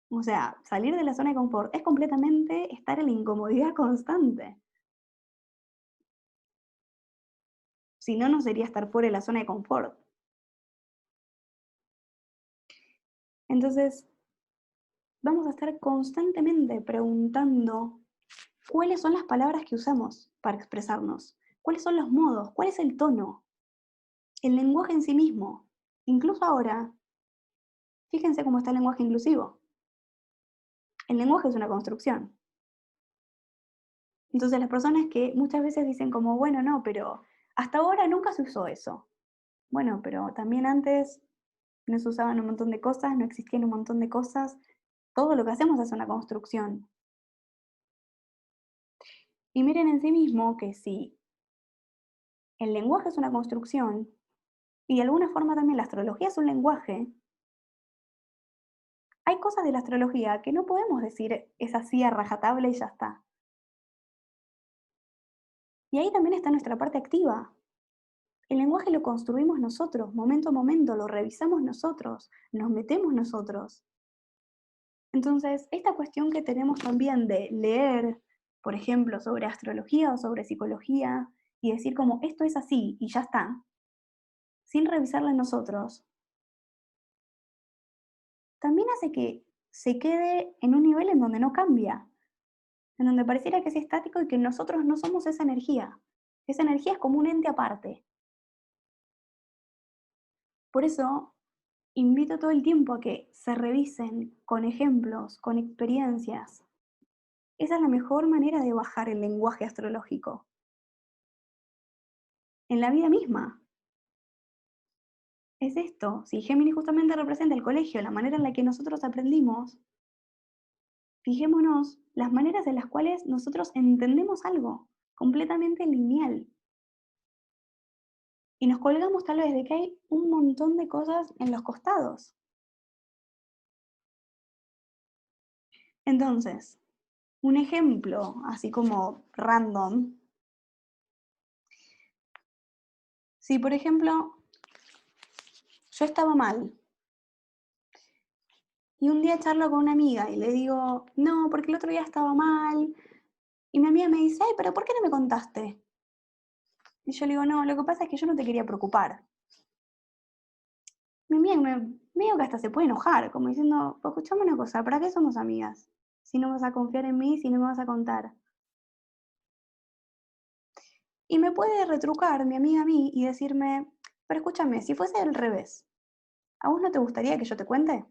O sea, salir de la zona de confort es completamente estar en la incomodidad constante. Si no, no sería estar fuera de la zona de confort. Entonces, vamos a estar constantemente preguntando cuáles son las palabras que usamos para expresarnos, cuáles son los modos, cuál es el tono, el lenguaje en sí mismo. Incluso ahora, fíjense cómo está el lenguaje inclusivo. El lenguaje es una construcción. Entonces, las personas que muchas veces dicen como, bueno, no, pero hasta ahora nunca se usó eso. Bueno, pero también antes no se usaban un montón de cosas, no existían un montón de cosas. Todo lo que hacemos es una construcción. Y miren en sí mismo que si el lenguaje es una construcción, y de alguna forma también la astrología es un lenguaje, hay cosas de la astrología que no podemos decir es así a rajatabla y ya está. Y ahí también está nuestra parte activa. El lenguaje lo construimos nosotros, momento a momento, lo revisamos nosotros, nos metemos nosotros. Entonces, esta cuestión que tenemos también de leer, por ejemplo, sobre astrología o sobre psicología, y decir como esto es así y ya está, sin revisarla en nosotros, también hace que se quede en un nivel en donde no cambia, en donde pareciera que es estático y que nosotros no somos esa energía. Esa energía es como un ente aparte. Por eso, invito todo el tiempo a que se revisen con ejemplos, con experiencias. Esa es la mejor manera de bajar el lenguaje astrológico. En la vida misma. Es esto. Si Géminis justamente representa el colegio, la manera en la que nosotros aprendimos, fijémonos las maneras en las cuales nosotros entendemos algo completamente lineal. Y nos colgamos tal vez de que hay un montón de cosas en los costados. Entonces, un ejemplo, así como random, si por ejemplo yo estaba mal y un día charlo con una amiga y le digo, no, porque el otro día estaba mal, y mi amiga me dice, ay, pero ¿por qué no me contaste? Y yo le digo, no, lo que pasa es que yo no te quería preocupar. Mi amiga medio que hasta se puede enojar, como diciendo, "Pues escuchame una cosa, ¿para qué somos amigas? Si no vas a confiar en mí, si no me vas a contar". Y me puede retrucar mi amiga a mí y decirme, pero escúchame, si fuese al revés, ¿a vos no te gustaría que yo te cuente?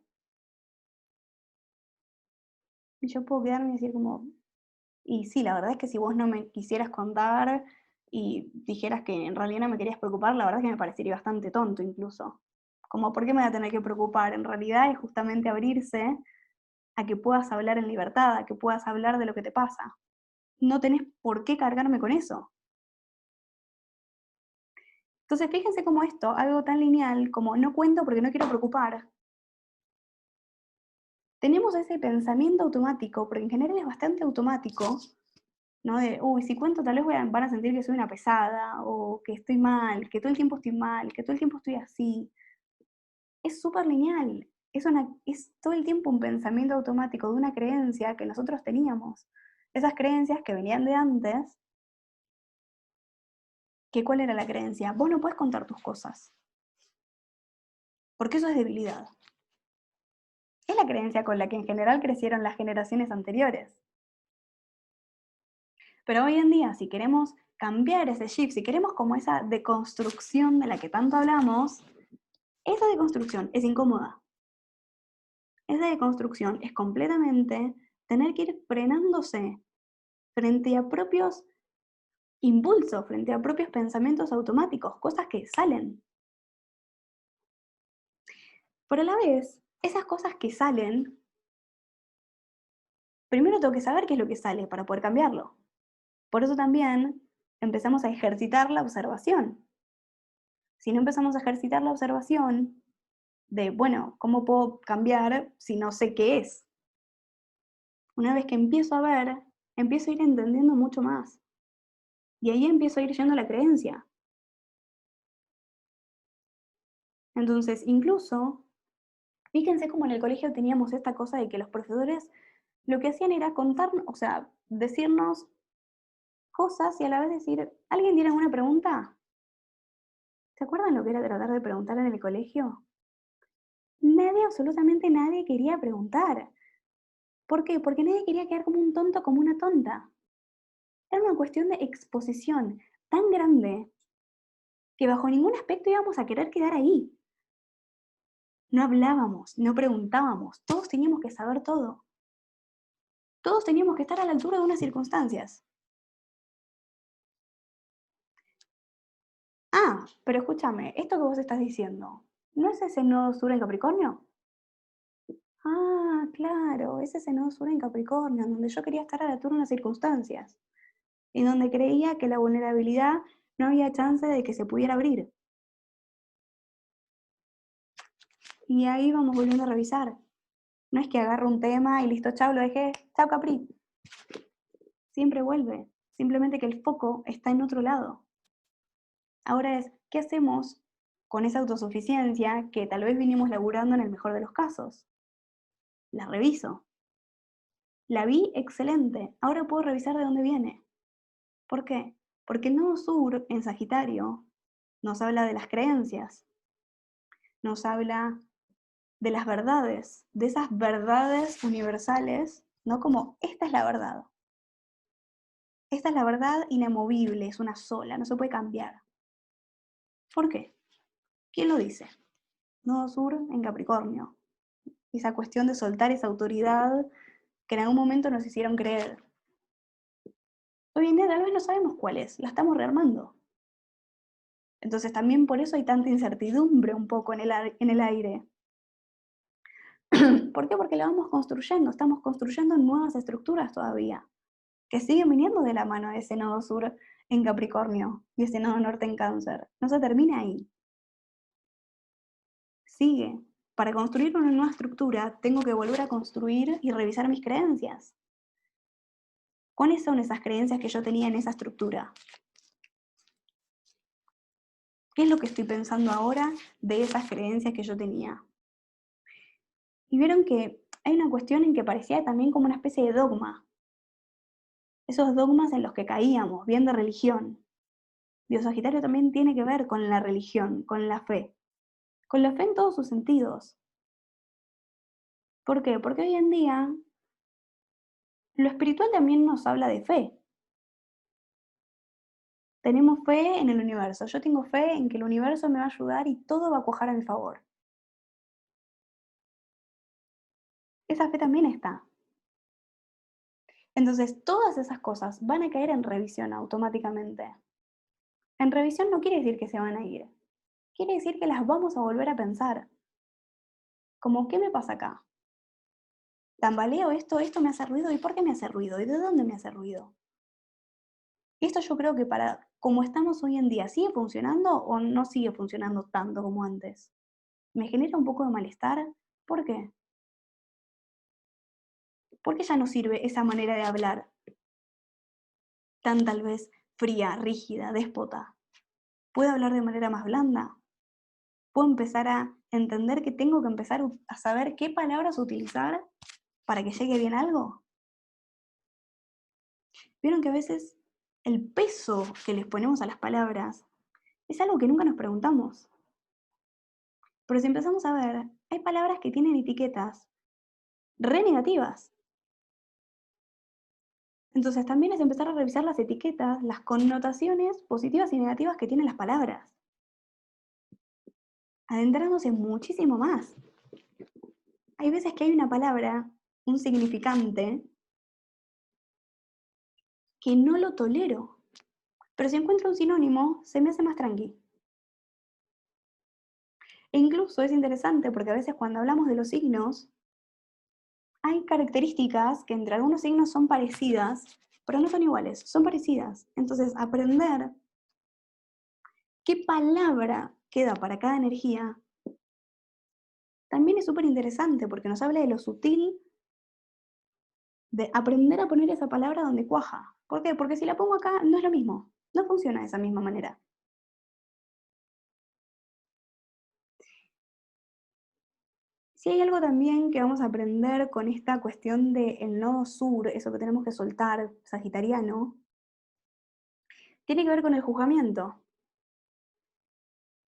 Y yo puedo quedarme y decir como, y sí, la verdad es que si vos no me quisieras contar y dijeras que en realidad no me querías preocupar, la verdad es que me parecería bastante tonto incluso. Como, ¿por qué me voy a tener que preocupar? En realidad es justamente abrirse a que puedas hablar en libertad, a que puedas hablar de lo que te pasa. No tenés por qué cargarme con eso. Entonces, fíjense cómo esto, algo tan lineal como no cuento porque no quiero preocupar, tenemos ese pensamiento automático, porque en general es bastante automático, ¿no? De, uy, si cuento tal vez van a sentir que soy una pesada, o que estoy mal, que todo el tiempo estoy mal, que todo el tiempo estoy así. Es súper lineal, es todo el tiempo un pensamiento automático de una creencia que nosotros teníamos. Esas creencias que venían de antes ¿Que cuál era la creencia? Vos no podés contar tus cosas, porque eso es debilidad. Es la creencia con la que en general crecieron las generaciones anteriores. Pero hoy en día, si queremos cambiar ese shift, si queremos como esa deconstrucción de la que tanto hablamos, esa deconstrucción es incómoda. Esa deconstrucción es completamente tener que ir frenándose frente a propios impulsos, frente a propios pensamientos automáticos, cosas que salen. Pero a la vez, esas cosas que salen, primero tengo que saber qué es lo que sale para poder cambiarlo. Por eso también empezamos a ejercitar la observación. Si no empezamos a ejercitar la observación de, bueno, ¿cómo puedo cambiar si no sé qué es? Una vez que empiezo a ver, empiezo a ir entendiendo mucho más. Y ahí empiezo a ir yendo a la creencia. Entonces, incluso, fíjense cómo en el colegio teníamos esta cosa de que los profesores lo que hacían era contarnos, o sea, decirnos cosas y a la vez decir, ¿alguien tiene alguna pregunta? ¿Se acuerdan lo que era tratar de preguntar en el colegio? Nadie, absolutamente nadie quería preguntar. ¿Por qué? Porque nadie quería quedar como un tonto, como una tonta. Era una cuestión de exposición tan grande que bajo ningún aspecto íbamos a querer quedar ahí. No hablábamos, no preguntábamos, todos teníamos que saber todo. Todos teníamos que estar a la altura de unas circunstancias. Ah, pero escúchame, esto que vos estás diciendo, ¿no es ese nodo sur en Capricornio? Ah, claro, es ese nodo sur en Capricornio, en donde yo quería estar a la altura de unas circunstancias, y donde creía que la vulnerabilidad no había chance de que se pudiera abrir. Y ahí vamos volviendo a revisar. No es que agarro un tema y listo, chao, lo dejé, chao, Capri. Siempre vuelve, simplemente que el foco está en otro lado. Ahora es, ¿qué hacemos con esa autosuficiencia que tal vez vinimos laburando en el mejor de los casos? La reviso. La vi excelente, ahora puedo revisar de dónde viene. ¿Por qué? Porque el nodo sur en Sagitario nos habla de las creencias, nos habla de las verdades, de esas verdades universales, ¿no? Como esta es la verdad. Esta es la verdad inamovible, es una sola, no se puede cambiar. ¿Por qué? ¿Quién lo dice? Nodo sur en Capricornio. Esa cuestión de soltar esa autoridad que en algún momento nos hicieron creer. Hoy en día tal vez no sabemos cuál es, la estamos rearmando. Entonces también por eso hay tanta incertidumbre un poco en el aire. ¿Por qué? Porque la vamos construyendo, estamos construyendo nuevas estructuras todavía, que siguen viniendo de la mano de ese nodo sur en Capricornio y ese nodo norte en Cáncer. No se termina ahí. Sigue. Para construir una nueva estructura, tengo que volver a construir y revisar mis creencias. ¿Cuáles son esas creencias que yo tenía en esa estructura? ¿Qué es lo que estoy pensando ahora de esas creencias que yo tenía? Y vieron que hay una cuestión en que parecía también como una especie de dogma. Esos dogmas en los que caíamos, bien de religión. Biosagitario también tiene que ver con la religión, con la fe en todos sus sentidos. ¿Por qué? Porque hoy en día lo espiritual también nos habla de fe. Tenemos fe en el universo. Yo tengo fe en que el universo me va a ayudar y todo va a cuajar a mi favor. Esa fe también está. Entonces, todas esas cosas van a caer en revisión automáticamente. En revisión no quiere decir que se van a ir. Quiere decir que las vamos a volver a pensar. Como, ¿qué me pasa acá? Tambaleo esto me hace ruido, ¿y por qué me hace ruido? ¿Y de dónde me hace ruido? Esto yo creo que para como estamos hoy en día, ¿sigue funcionando o no sigue funcionando tanto como antes? ¿Me genera un poco de malestar? ¿Por qué? ¿Por qué ya no sirve esa manera de hablar tan tal vez fría, rígida, déspota? ¿Puedo hablar de manera más blanda? ¿Puedo empezar a entender que tengo que empezar a saber qué palabras utilizar para que llegue bien algo? Vieron que a veces el peso que les ponemos a las palabras es algo que nunca nos preguntamos. Pero si empezamos a ver, hay palabras que tienen etiquetas re negativas. Entonces también es empezar a revisar las etiquetas, las connotaciones positivas y negativas que tienen las palabras, adentrándose muchísimo más. Hay veces que hay una palabra, un significante, que no lo tolero, pero si encuentro un sinónimo, se me hace más tranqui. E incluso es interesante porque a veces cuando hablamos de los signos, hay características que entre algunos signos son parecidas, pero no son iguales, son parecidas. Entonces, aprender qué palabra queda para cada energía también es súper interesante porque nos habla de lo sutil de aprender a poner esa palabra donde cuaja. ¿Por qué? Porque si la pongo acá no es lo mismo, no funciona de esa misma manera. Si hay algo también que vamos a aprender con esta cuestión del nodo sur, eso que tenemos que soltar, sagitariano, tiene que ver con el juzgamiento.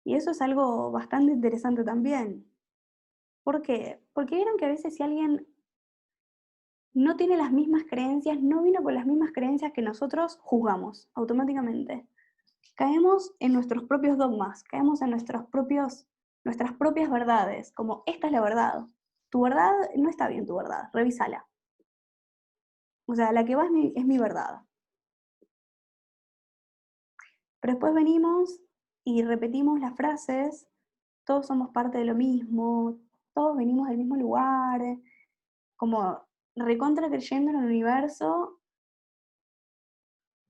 Y eso es algo bastante interesante también. ¿Por qué? Porque vieron que a veces si alguien no tiene las mismas creencias, no vino con las mismas creencias que nosotros, juzgamos automáticamente. Caemos en nuestros propios dogmas, caemos en nuestras propias verdades, como esta es la verdad. Tu verdad no está bien, tu verdad, revísala. O sea, la que va es mi verdad. Pero después venimos y repetimos las frases, todos somos parte de lo mismo, todos venimos del mismo lugar, como recontra creyendo en el universo,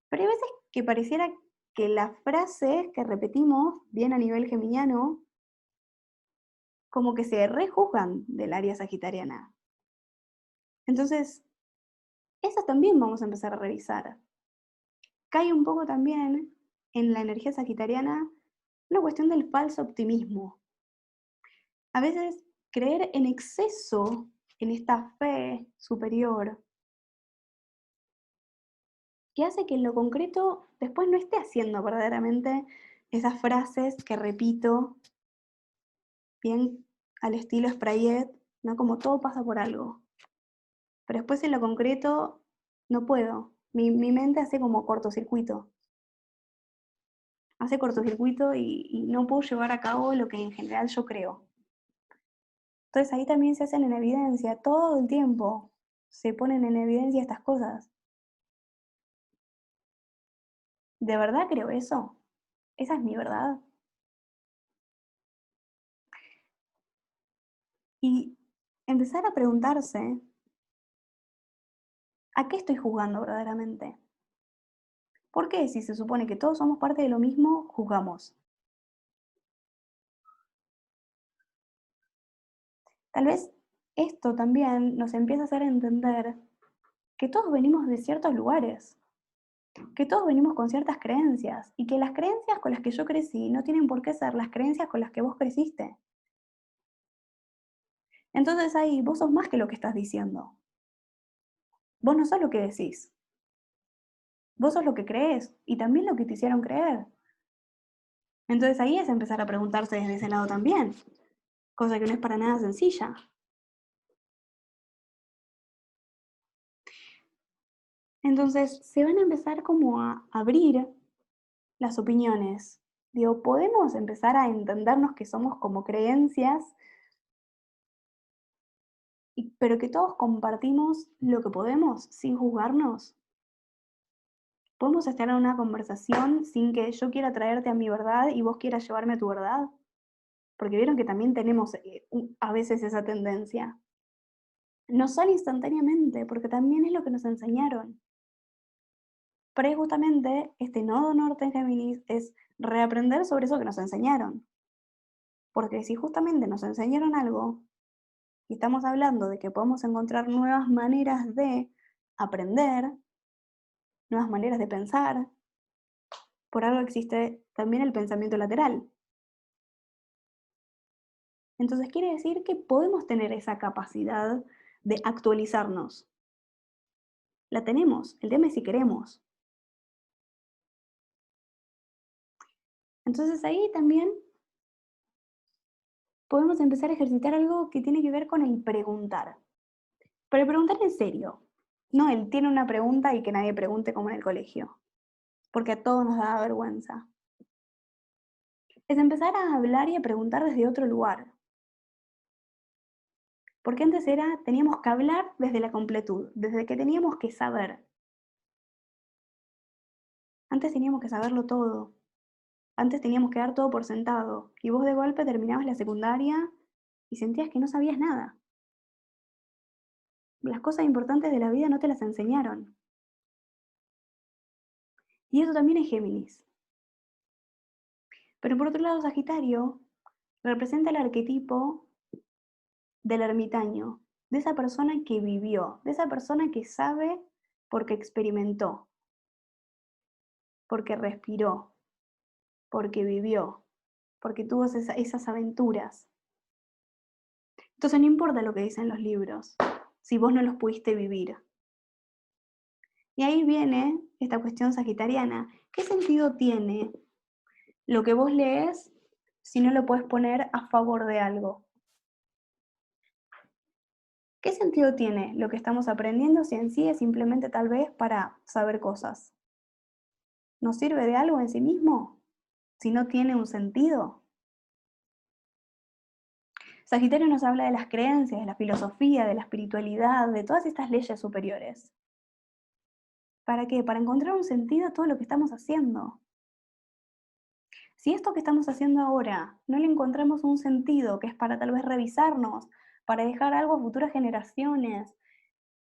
pero hay veces que pareciera que las frases que repetimos, bien a nivel geminiano, como que se rejuzgan del área sagitariana. Entonces, esas también vamos a empezar a revisar. Cae un poco también en la energía sagitariana una cuestión del falso optimismo. A veces creer en exceso en esta fe superior que hace que en lo concreto después no esté haciendo verdaderamente esas frases que repito bien al estilo Sprayet, ¿no? Como todo pasa por algo. Pero después en lo concreto no puedo. Mi mente hace como cortocircuito. Hace cortocircuito y no puedo llevar a cabo lo que en general yo creo. Entonces ahí también se hacen en evidencia, todo el tiempo se ponen en evidencia estas cosas. ¿De verdad creo eso? ¿Esa es mi verdad? Y empezar a preguntarse, ¿a qué estoy jugando verdaderamente? ¿Por qué si se supone que todos somos parte de lo mismo, juzgamos? Tal vez esto también nos empieza a hacer entender que todos venimos de ciertos lugares, que todos venimos con ciertas creencias y que las creencias con las que yo crecí no tienen por qué ser las creencias con las que vos creciste. Entonces ahí vos sos más que lo que estás diciendo. Vos no sos lo que decís. Vos sos lo que crees y también lo que te hicieron creer. Entonces ahí es empezar a preguntarse desde ese lado también, cosa que no es para nada sencilla. Entonces se van a empezar como a abrir las opiniones. Digo, podemos empezar a entendernos que somos como creencias, pero que todos compartimos lo que podemos sin juzgarnos. ¿Podemos estar en una conversación sin que yo quiera traerte a mi verdad y vos quieras llevarme a tu verdad? Porque vieron que también tenemos a veces esa tendencia. No sale instantáneamente, porque también es lo que nos enseñaron. Pero ahí justamente este nodo norte en Géminis es reaprender sobre eso que nos enseñaron. Porque si justamente nos enseñaron algo y estamos hablando de que podemos encontrar nuevas maneras de aprender, nuevas maneras de pensar, por algo existe también el pensamiento lateral. Entonces quiere decir que podemos tener esa capacidad de actualizarnos. La tenemos, el tema es si queremos. Entonces ahí también podemos empezar a ejercitar algo que tiene que ver con el preguntar. Pero el preguntar en serio. No, él tiene una pregunta y que nadie pregunte como en el colegio, porque a todos nos da vergüenza. Es empezar a hablar y a preguntar desde otro lugar. Porque antes teníamos que hablar desde la completud, desde que teníamos que saber. Antes teníamos que saberlo todo. Antes teníamos que dar todo por sentado. Y vos de golpe terminabas la secundaria y sentías que no sabías nada. Las cosas importantes de la vida no te las enseñaron. Y eso también es Géminis. Pero por otro lado, Sagitario representa el arquetipo del ermitaño, de esa persona que vivió, de esa persona que sabe porque experimentó, porque respiró, porque vivió, porque tuvo esas aventuras. Entonces no importa lo que dicen los libros, si vos no los pudiste vivir. Y ahí viene esta cuestión sagitariana. ¿Qué sentido tiene lo que vos lees si no lo puedes poner a favor de algo? ¿Qué sentido tiene lo que estamos aprendiendo si en sí es simplemente tal vez para saber cosas? ¿Nos sirve de algo en sí mismo si no tiene un sentido? Sagitario nos habla de las creencias, de la filosofía, de la espiritualidad, de todas estas leyes superiores. ¿Para qué? Para encontrar un sentido a todo lo que estamos haciendo. Si esto que estamos haciendo ahora no le encontramos un sentido, que es para tal vez revisarnos, para dejar algo a futuras generaciones,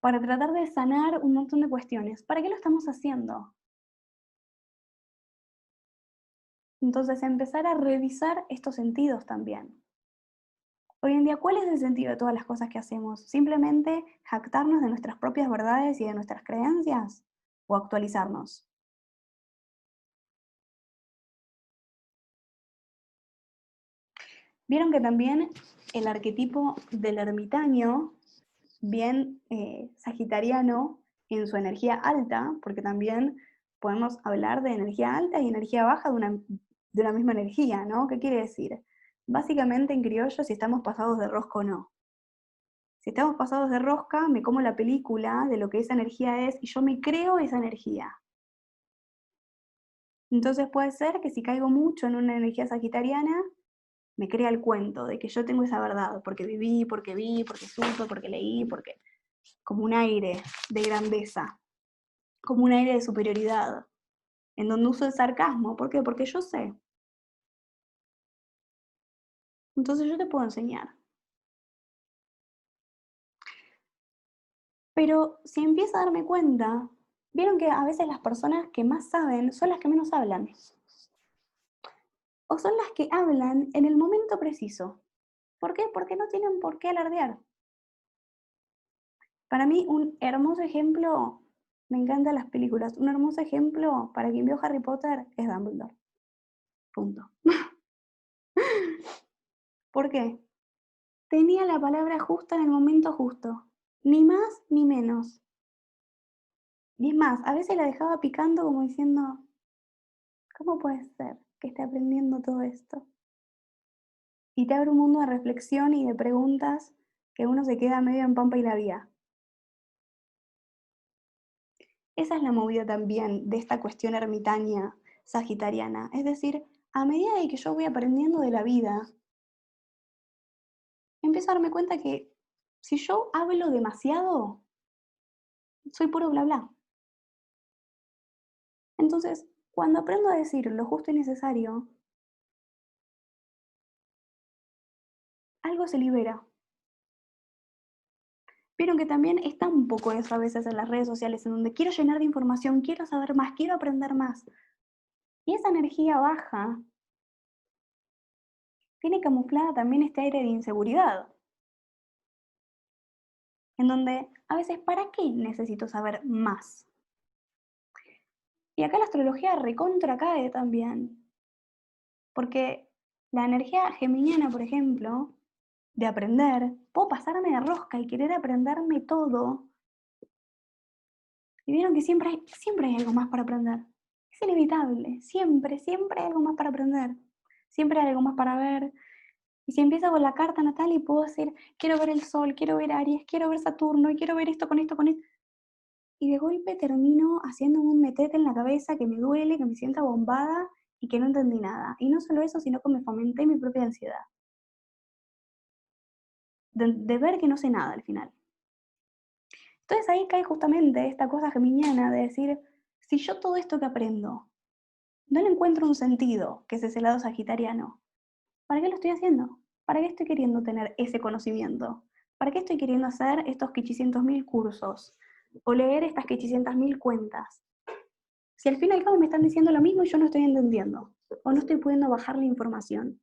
para tratar de sanar un montón de cuestiones, ¿para qué lo estamos haciendo? Entonces, empezar a revisar estos sentidos también. Hoy en día, ¿cuál es el sentido de todas las cosas que hacemos? ¿Simplemente jactarnos de nuestras propias verdades y de nuestras creencias? ¿O actualizarnos? Vieron que también el arquetipo del ermitaño, bien sagitariano en su energía alta, porque también podemos hablar de energía alta y energía baja de una misma energía, ¿no? ¿Qué quiere decir? Básicamente en criollo si estamos pasados de rosca o no. Si estamos pasados de rosca, me como la película de lo que esa energía es y yo me creo esa energía. Entonces puede ser que si caigo mucho en una energía sagitariana, me crea el cuento de que yo tengo esa verdad, porque viví, porque vi, porque supe, porque leí, porque como un aire de grandeza, como un aire de superioridad, en donde uso el sarcasmo. ¿Por qué? Porque yo sé. Entonces yo te puedo enseñar. Pero si empiezo a darme cuenta, vieron que a veces las personas que más saben son las que menos hablan. O son las que hablan en el momento preciso. ¿Por qué? Porque no tienen por qué alardear. Para mí, un hermoso ejemplo, me encantan las películas, un hermoso ejemplo para quien vio Harry Potter es Dumbledore. Punto. ¿Por qué? Tenía la palabra justa en el momento justo. Ni más ni menos. Y es más, a veces la dejaba picando como diciendo, ¿cómo puede ser que esté aprendiendo todo esto? Y te abre un mundo de reflexión y de preguntas que uno se queda medio en pampa y la vía. Esa es la movida también de esta cuestión ermitaña sagitariana. Es decir, a medida de que yo voy aprendiendo de la vida, empiezo a darme cuenta que si yo hablo demasiado, soy puro bla bla. Entonces, cuando aprendo a decir lo justo y necesario, algo se libera. Vieron que también está un poco eso a veces en las redes sociales, en donde quiero llenar de información, quiero saber más, quiero aprender más. Y esa energía baja tiene camuflada también este aire de inseguridad, en donde a veces, ¿para qué necesito saber más? Y acá la astrología recontra cae también, porque la energía geminiana, por ejemplo, de aprender, puedo pasarme de rosca y querer aprenderme todo. Y vieron que siempre hay algo más para aprender. Es inevitable, siempre, siempre hay algo más para aprender, siempre hay algo más para ver. Y si empiezo con la carta natal y puedo decir, quiero ver el sol, quiero ver Aries, quiero ver Saturno, y quiero ver esto con esto, con esto. Y de golpe termino haciendo un metete en la cabeza que me duele, que me sienta bombada y que no entendí nada. Y no solo eso, sino que me fomenté mi propia ansiedad, de ver que no sé nada al final. Entonces ahí cae justamente esta cosa geminiana de decir, si yo todo esto que aprendo no le encuentro un sentido, que es ese lado sagitariano, ¿para qué lo estoy haciendo? ¿Para qué estoy queriendo tener ese conocimiento? ¿Para qué estoy queriendo hacer estos 500.000 cursos? O leer estas 500.000 cuentas. Si al fin y al cabo me están diciendo lo mismo y yo no estoy entendiendo. O no estoy pudiendo bajar la información.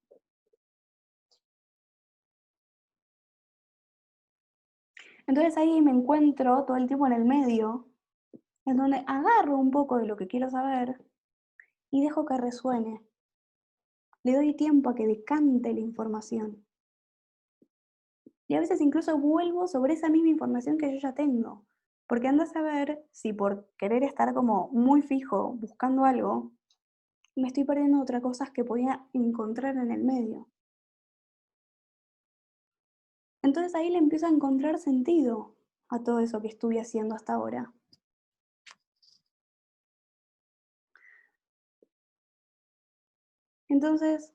Entonces ahí me encuentro todo el tiempo en el medio, en donde agarro un poco de lo que quiero saber y dejo que resuene. Le doy tiempo a que decante la información. Y a veces incluso vuelvo sobre esa misma información que yo ya tengo. Porque anda a saber si por querer estar como muy fijo buscando algo, me estoy perdiendo otras cosas que podía encontrar en el medio. Entonces ahí le empiezo a encontrar sentido a todo eso que estuve haciendo hasta ahora. Entonces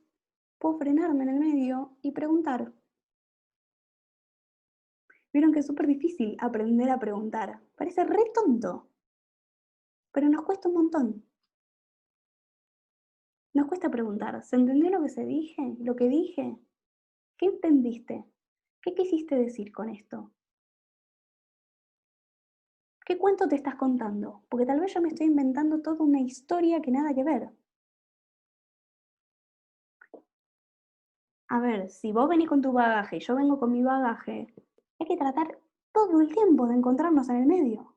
puedo frenarme en el medio y preguntar. Vieron que es súper difícil aprender a preguntar. Parece re tonto, pero nos cuesta un montón. Nos cuesta preguntar. ¿Se entendió lo que se dije? ¿Lo que dije? ¿Qué entendiste? ¿Qué quisiste decir con esto? ¿Qué cuento te estás contando? Porque tal vez yo me estoy inventando toda una historia que nada que ver. A ver, si vos venís con tu bagaje y yo vengo con mi bagaje, hay que tratar todo el tiempo de encontrarnos en el medio.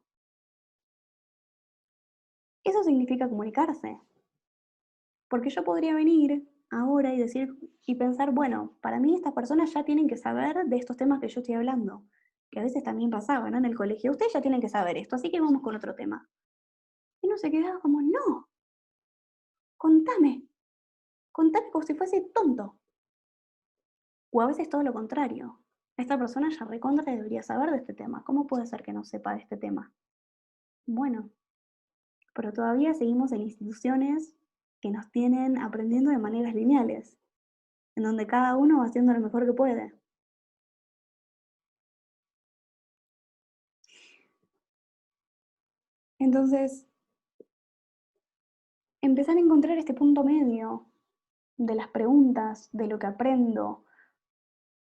Eso significa comunicarse. Porque yo podría venir ahora y decir y pensar, bueno, para mí estas personas ya tienen que saber de estos temas que yo estoy hablando, que a veces también pasaba, ¿no? En el colegio, ustedes ya tienen que saber esto, así que vamos con otro tema. Y uno se quedaba como, no, contame, contame como si fuese tonto. O a veces todo lo contrario. Esta persona ya recontra debería saber de este tema. ¿Cómo puede ser que no sepa de este tema? Bueno, pero todavía seguimos en instituciones que nos tienen aprendiendo de maneras lineales, en donde cada uno va haciendo lo mejor que puede. Entonces, empezar a encontrar este punto medio de las preguntas, de lo que aprendo,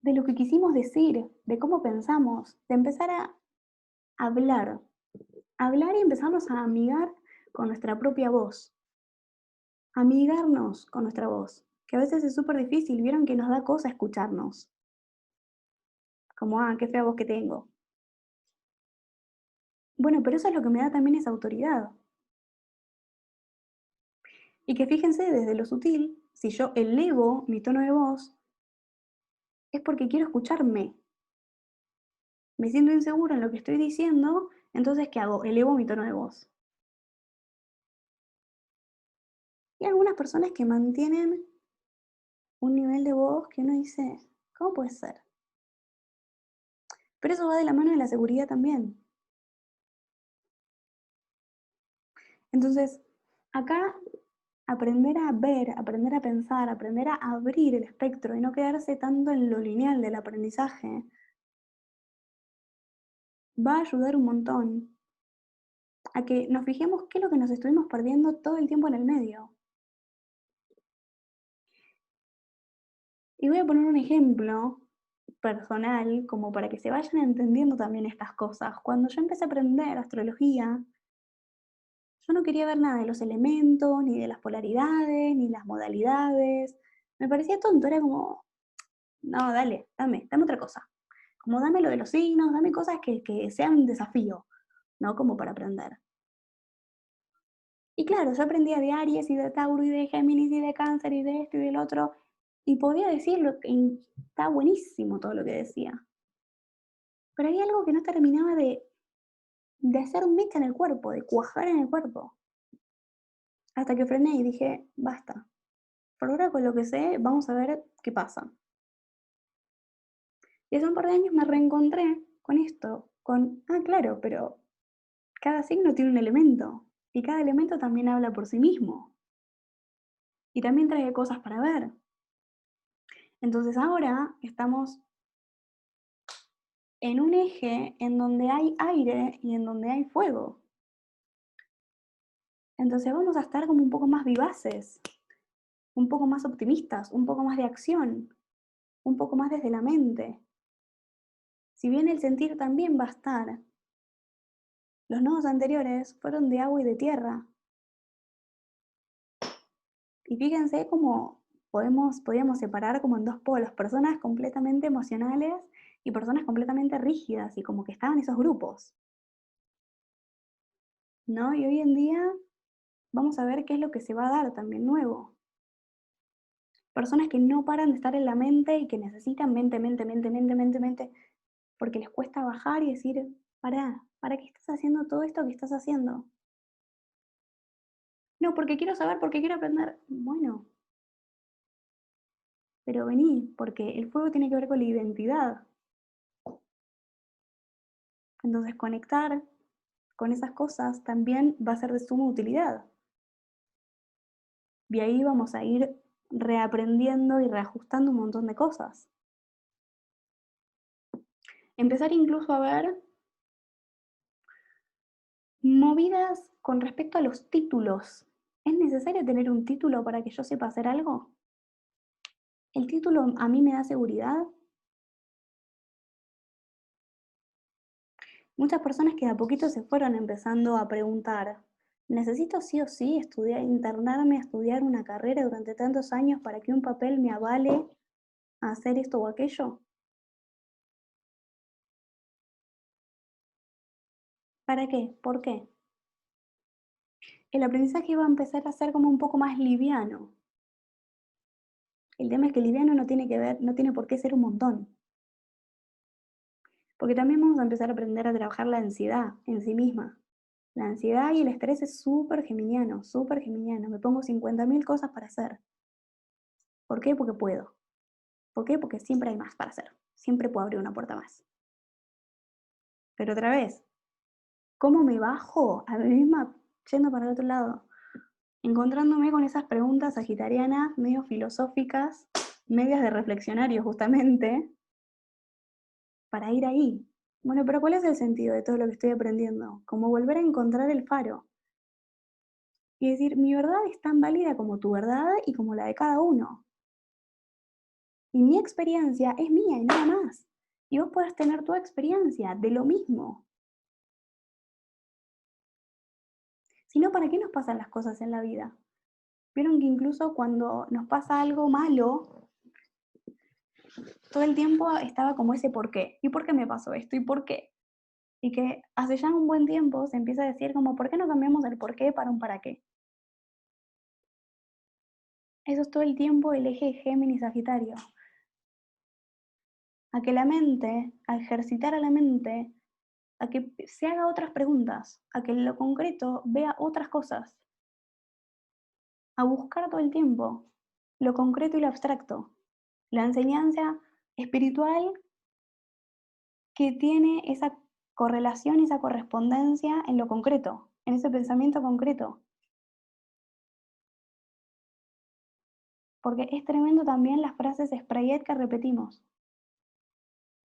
de lo que quisimos decir, de cómo pensamos, de empezar a hablar, hablar y empezarnos a amigar con nuestra propia voz, amigarnos con nuestra voz, que a veces es súper difícil, vieron que nos da cosa escucharnos, como, qué fea voz que tengo. Bueno, pero eso es lo que me da también esa autoridad. Y que fíjense, desde lo sutil, si yo elevo mi tono de voz, es porque quiero escucharme. Me siento inseguro en lo que estoy diciendo, entonces, ¿qué hago? Elevo mi tono de voz. Y hay algunas personas que mantienen un nivel de voz que uno dice, ¿cómo puede ser? Pero eso va de la mano de la seguridad también. Entonces, acá aprender a ver, aprender a pensar, aprender a abrir el espectro y no quedarse tanto en lo lineal del aprendizaje, va a ayudar un montón a que nos fijemos qué es lo que nos estuvimos perdiendo todo el tiempo en el medio. Y voy a poner un ejemplo personal, como para que se vayan entendiendo también estas cosas. Cuando yo empecé a aprender astrología, yo no quería ver nada de los elementos, ni de las polaridades, ni las modalidades. Me parecía tonto, era como, no, dale, dame otra cosa. Como dame lo de los signos, dame cosas que sean un desafío, ¿no? Como para aprender. Y claro, yo aprendía de Aries y de Tauro y de Géminis y de Cáncer y de esto y del otro, y podía decirlo, y está buenísimo todo lo que decía. Pero había algo que no terminaba de hacer mecha en el cuerpo, de cuajar en el cuerpo. Hasta que frené y dije, basta. Por ahora con lo que sé, vamos a ver qué pasa. Y hace un par de años me reencontré con esto, claro, pero cada signo tiene un elemento y cada elemento también habla por sí mismo y también trae cosas para ver. Entonces ahora estamos en un eje en donde hay aire y en donde hay fuego. Entonces vamos a estar como un poco más vivaces, un poco más optimistas, un poco más de acción, un poco más desde la mente. Si bien el sentir también va a estar, los nodos anteriores fueron de agua y de tierra. Y fíjense cómo podíamos separar como en dos polos, personas completamente emocionales y personas completamente rígidas, y como que estaban esos grupos, ¿no? Y hoy en día vamos a ver qué es lo que se va a dar también nuevo. Personas que no paran de estar en la mente y que necesitan mente, mente, mente, mente, mente, mente, porque les cuesta bajar y decir, ¿para qué estás haciendo todo esto que estás haciendo? No, porque quiero saber, porque quiero aprender. Bueno, pero vení, porque el fuego tiene que ver con la identidad. Entonces conectar con esas cosas también va a ser de suma utilidad. Y ahí vamos a ir reaprendiendo y reajustando un montón de cosas. Empezar incluso a ver movidas con respecto a los títulos. ¿Es necesario tener un título para que yo sepa hacer algo? ¿El título a mí me da seguridad? Muchas personas que de a poquito se fueron empezando a preguntar, ¿necesito sí o sí estudiar, internarme a estudiar una carrera durante tantos años para que un papel me avale a hacer esto o aquello? ¿Para qué? ¿Por qué? El aprendizaje va a empezar a ser como un poco más liviano. El tema es que liviano no tiene que ver, no tiene por qué ser un montón. Porque también vamos a empezar a aprender a trabajar la ansiedad en sí misma. La ansiedad y el estrés es súper geminiano, súper geminiano. Me pongo 50.000 cosas para hacer. ¿Por qué? Porque puedo. ¿Por qué? Porque siempre hay más para hacer. Siempre puedo abrir una puerta más. Pero otra vez, ¿cómo me bajo a mí misma yendo para el otro lado? Encontrándome con esas preguntas sagitarianas, medio filosóficas, medias de reflexionario justamente, para ir ahí. Bueno, pero ¿cuál es el sentido de todo lo que estoy aprendiendo? Como volver a encontrar el faro y decir, mi verdad es tan válida como tu verdad y como la de cada uno. Y mi experiencia es mía y nada más. Y vos podés tener tu experiencia de lo mismo. Si no, ¿para qué nos pasan las cosas en la vida? Vieron que incluso cuando nos pasa algo malo, todo el tiempo estaba como ese por qué. ¿Y por qué me pasó esto? ¿Y por qué? Y que hace ya un buen tiempo se empieza a decir como, ¿por qué no cambiamos el por qué para un para qué? Eso es todo el tiempo el eje Géminis-Sagitario. A que la mente, a ejercitar a la mente, a que se haga otras preguntas, a que en lo concreto vea otras cosas, a buscar todo el tiempo lo concreto y lo abstracto, la enseñanza espiritual que tiene esa correlación y esa correspondencia en lo concreto, en ese pensamiento concreto. Porque es tremendo también las frases sprayet que repetimos.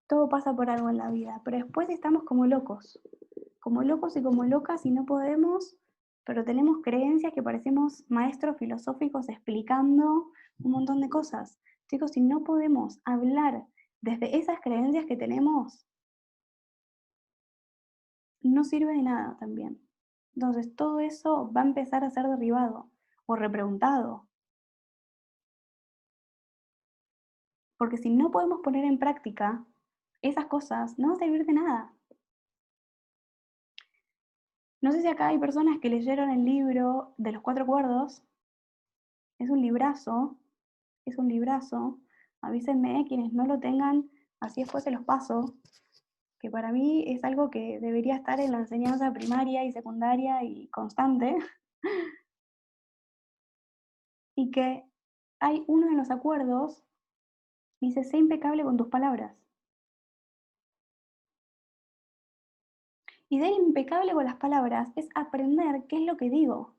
Todo pasa por algo en la vida, pero después estamos como locos y como locas y no podemos, pero tenemos creencias que parecemos maestros filosóficos explicando un montón de cosas. Chicos, si no podemos hablar desde esas creencias que tenemos, no sirve de nada también. Entonces todo eso va a empezar a ser derribado o repreguntado, porque si no podemos poner en práctica esas cosas, no va a servir de nada. No sé si acá hay personas que leyeron el libro de los cuatro acuerdos. Es un librazo, es un librazo. Avísenme quienes no lo tengan, así después se los paso, que para mí es algo que debería estar en la enseñanza primaria y secundaria y constante. y que hay uno de los acuerdos, dice, sé impecable con tus palabras. Y ser impecable con las palabras es aprender qué es lo que digo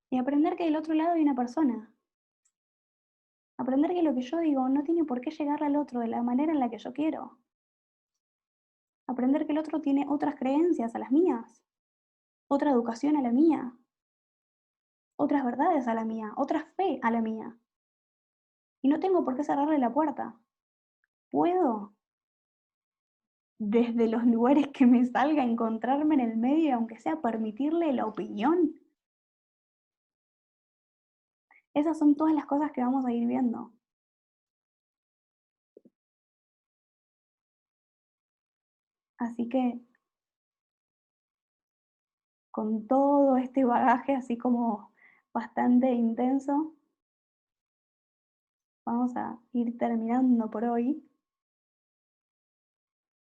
y aprender que del otro lado hay una persona. Aprender que lo que yo digo no tiene por qué llegar al otro de la manera en la que yo quiero. Aprender que el otro tiene otras creencias a las mías, otra educación a la mía, otras verdades a la mía, otra fe a la mía. Y no tengo por qué cerrarle la puerta. Puedo, desde los lugares que me salga, encontrarme en el medio, aunque sea permitirle la opinión. Esas son todas las cosas que vamos a ir viendo. Así que con todo este bagaje así como bastante intenso, vamos a ir terminando por hoy.